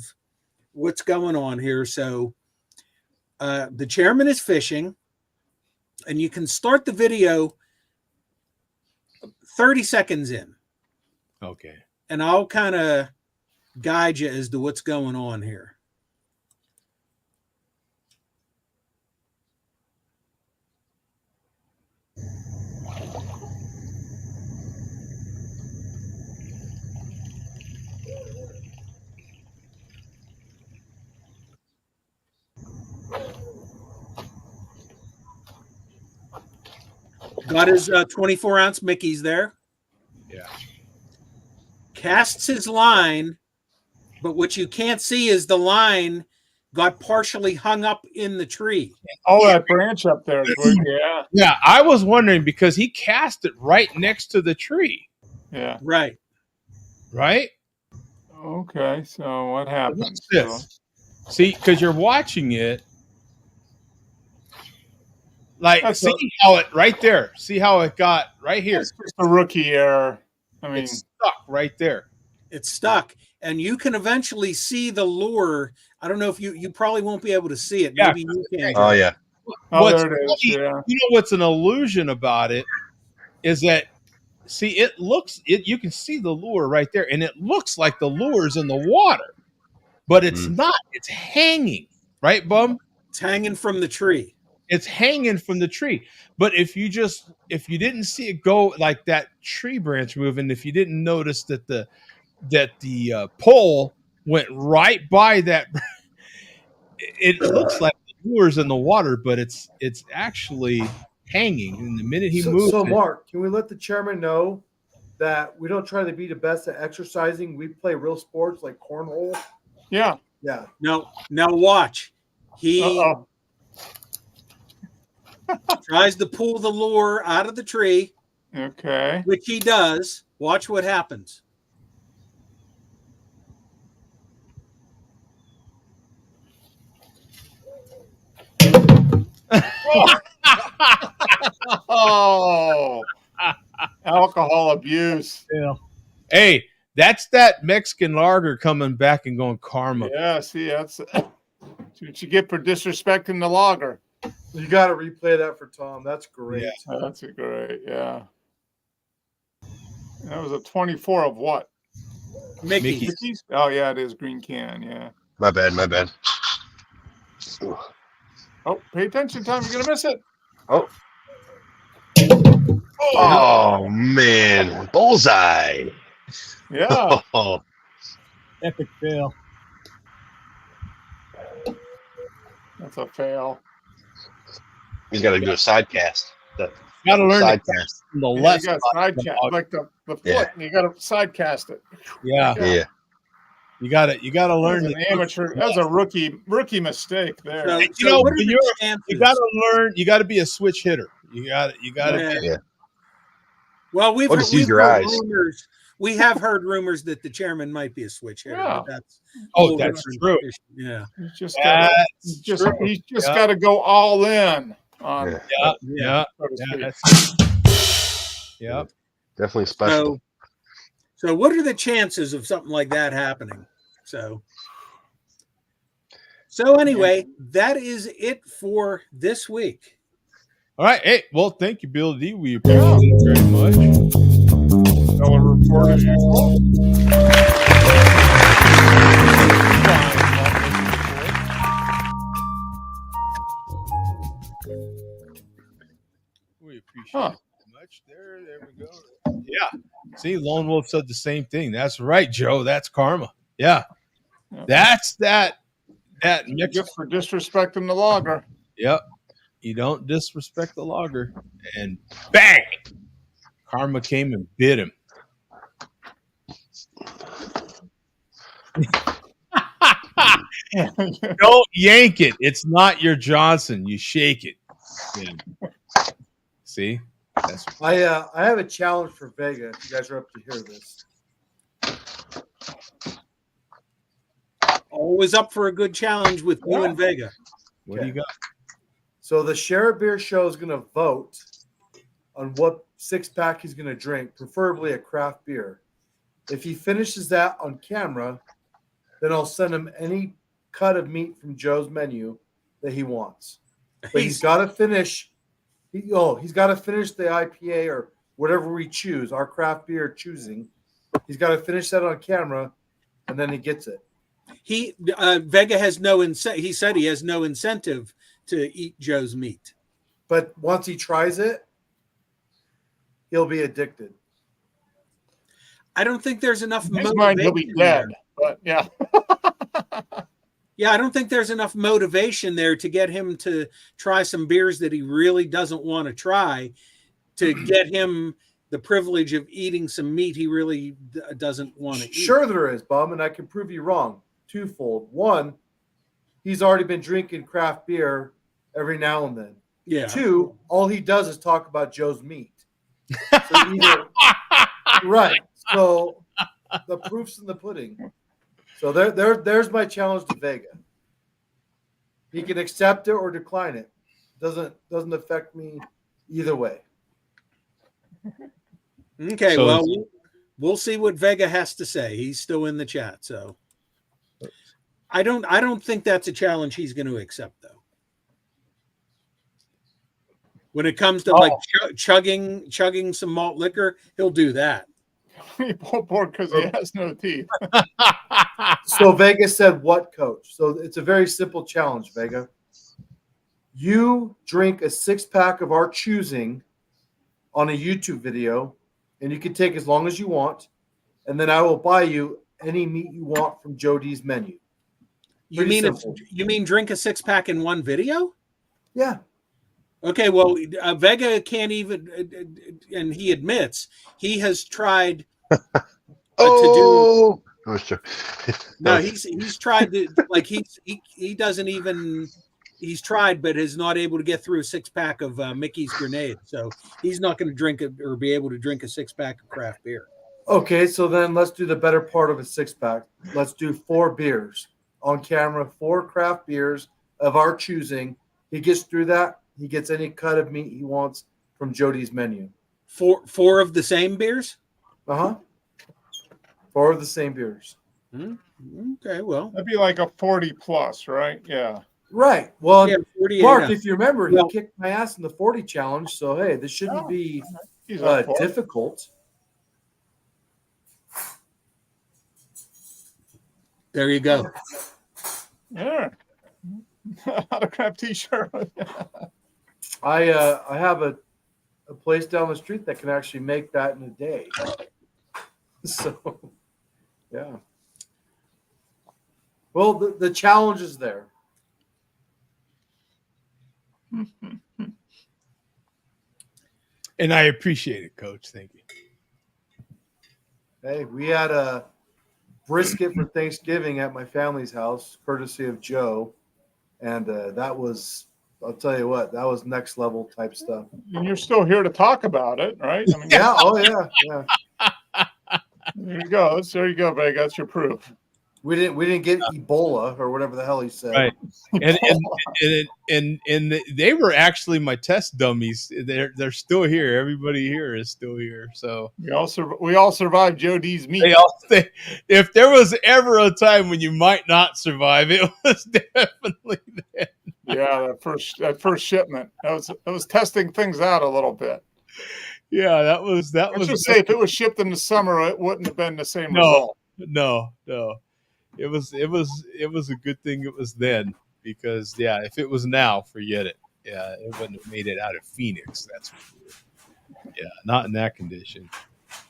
what's going on here. So, the chairman is fishing, and you can start the video 30 seconds in. Okay. And I'll kind of guide you as to what's going on here. Got his 24-ounce Mickey's there. Yeah. Casts his line, but what you can't see is the line got partially hung up in the tree. Oh, that branch up there. Yeah. Yeah, I was wondering because he cast it right next to the tree. Yeah. Right. Right? Okay, so what happens? What's this? See, because you're watching it. Like, how it right there. See how it got right here. It's just a rookie error. I mean, it's stuck right there. It's stuck. And you can eventually see the lure. I don't know if you probably won't be able to see it. Maybe you can. Oh, yeah. Oh, there it is. Yeah. You know what's an illusion about it is that see, it looks it. You can see the lure right there, and it looks like the lure's in the water, but it's not. It's hanging, right, Bum? It's hanging from the tree. It's hanging from the tree. But if you didn't see it go like that tree branch moving, if you didn't notice that the pole went right by that, it looks like the lure's in the water, but it's actually hanging. And the minute he moves So it, Mark, can we let the chairman know that we don't try to be the best at exercising? We play real sports like cornhole. Yeah. Yeah. Now watch. He tries to pull the lure out of the tree. Okay. Which he does. Watch what happens. Oh, alcohol abuse. Yeah. Hey, that's that Mexican lager coming back and going karma. Yeah, see, that's what you get for disrespecting the lager. You got to replay that for Tom. That's great. Yeah, that's great. Yeah. That was a 24 of what? Mickey's. Oh, yeah, it is green can. Yeah. My bad. Oh, pay attention, Tom. You're going to miss it. Oh man, bullseye. Yeah. Oh, Epic fail. That's a fail. he's got to do a side cast. Got to learn side to cast. from the Yeah, left you got side. side cast, like the foot, Yeah. and you got to side cast it. Yeah. Yeah. You got to learn That's an amateur. That's a rookie mistake there. So, You so know, what are when the chances? you got to learn. You got to be a switch hitter. You got to. Yeah. Well, we've Or just use we've your heard eyes. rumors. We have heard rumors that the chairman might be a switch hitter. Yeah. But that's Oh, that's true. Yeah. He's just That's got to go all in on. Yeah. so to speak. Yeah. Definitely special. So what are the chances of something like that happening? So anyway, that is it for this week. All right. Hey, well, thank you, Bill D. We appreciate it very much. Stellar report as usual. We appreciate it much. There we go. Yeah. See, Lone Wolf said the same thing. That's right, Joe. That's karma. Yeah. That's that Just for disrespecting the lager. Yep. You don't disrespect the lager. And bang! Karma came and bit him. Don't yank it. It's not your Johnson. You shake it. Yeah. See? That's I have a challenge for Vega if you guys are up to hear this. Always up for a good challenge with you and Vega. What do you got? So the Share a Beer show is going to vote on what 6-pack he's going to drink, preferably a craft beer. If he finishes that on camera, then I'll send him any cut of meat from Joe's menu that he wants. But he's got to finish. He's got to finish the IPA or whatever we choose, our craft beer choosing. He's got to finish that on camera, and then he gets it. Vega has no incentive. He said he has no incentive to eat Joe's meat. But once he tries it, he'll be addicted. I don't think there's enough In his mind, he'll be dead. But yeah. Yeah, I don't think there's enough motivation there to get him to try some beers that he really doesn't want to try, to get him the privilege of eating some meat he really doesn't want to eat. Sure there is, Bum, and I can prove you wrong. Twofold. One, he's already been drinking craft beer every now and then. Yeah. Two, all he does is talk about Joe's meat. So right. So the proof's in the pudding. So there's my challenge to Vega. He can accept it or decline it. Doesn't affect me either way. Okay, So well, we'll see what Vega has to say. He's still in the chat, so I don't think that's a challenge he's going to accept, though. When it comes to like chugging some malt liquor, he'll do that. He pulled board because he has no teeth. So Vega said what, Coach? So it's a very simple challenge, Vega. You drink a 6-pack of our choosing on a YouTube video, and you can take as long as you want, and then I will buy you any meat you want from Joe D's menu. You mean drink a 6-pack in one video? Yeah. Okay, well, Vega can't even, and he admits he has tried to do. No, he's tried to, like, he doesn't even. He's tried, but is not able to get through a 6-pack of Mickey's Grenade. So he's not going to drink it or be able to drink a 6-pack of craft beer. Okay, so then let's do the better part of a 6-pack. Let's do 4 beers on camera, 4 craft beers of our choosing. He gets through that. He gets any cut of meat he wants from Jody's menu. 4 of the same beers? 4 of the same beers. Okay, well. That'd be like a 40 plus, right? Yeah. Right. Well, Yeah, 48, Mark, yeah. if you remember, he kicked my ass in the 40 challenge. So, hey, this shouldn't be difficult. There you go. Yeah. Autograph T-shirt. I have a place down the street that can actually make that in a day. So, yeah. Well, the challenge is there. And I appreciate it, Coach. Thank you. Hey, we had a brisket for Thanksgiving at my family's house, courtesy of Joe. And that was, I'll tell you what, that was next level type stuff. And you're still here to talk about it, right? I mean, yeah. Oh, yeah. There you go. There you go, Vega. That's your proof. We didn't get Ebola or whatever the hell he said. Right. And they were actually my test dummies. They're still here. Everybody here is still here. So we all survived Joe D's meat. If there was ever a time when you might not survive, it was definitely then. Yeah, that first shipment. That was testing things out a little bit. Yeah, that was. Let's just say if it was shipped in the summer, it wouldn't have been the same result. No. It was a good thing it was then, because if it was now, forget it. Yeah, it wouldn't have made it out of Phoenix. That's for sure. Yeah, not in that condition.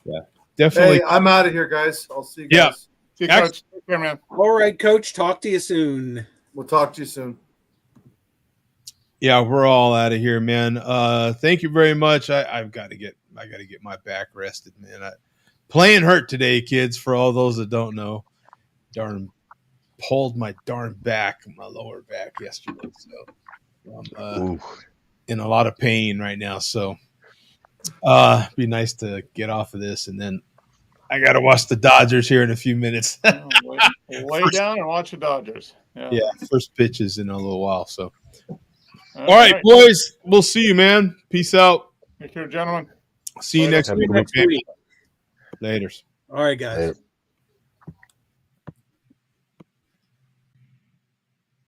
Yeah, definitely. Hey, I'm out of here, guys. I'll see you guys. Yeah. See you, Coach. Take care, man. All right, Coach. Talk to you soon. We'll talk to you soon. Yeah, we're all out of here, man. Thank you very much. I got to get my back rested, man. Playing hurt today, kids. For all those that don't know. Darn, pulled my darn back, my lower back yesterday. So I'm in a lot of pain right now. So be nice to get off of this. And then I got to watch the Dodgers here in a few minutes. Lay down and watch the Dodgers. Yeah, first pitches in a little while. So, all right, boys, we'll see you, man. Peace out. Take care, gentlemen. See you next week. Next week. Laters. All right, guys. Later.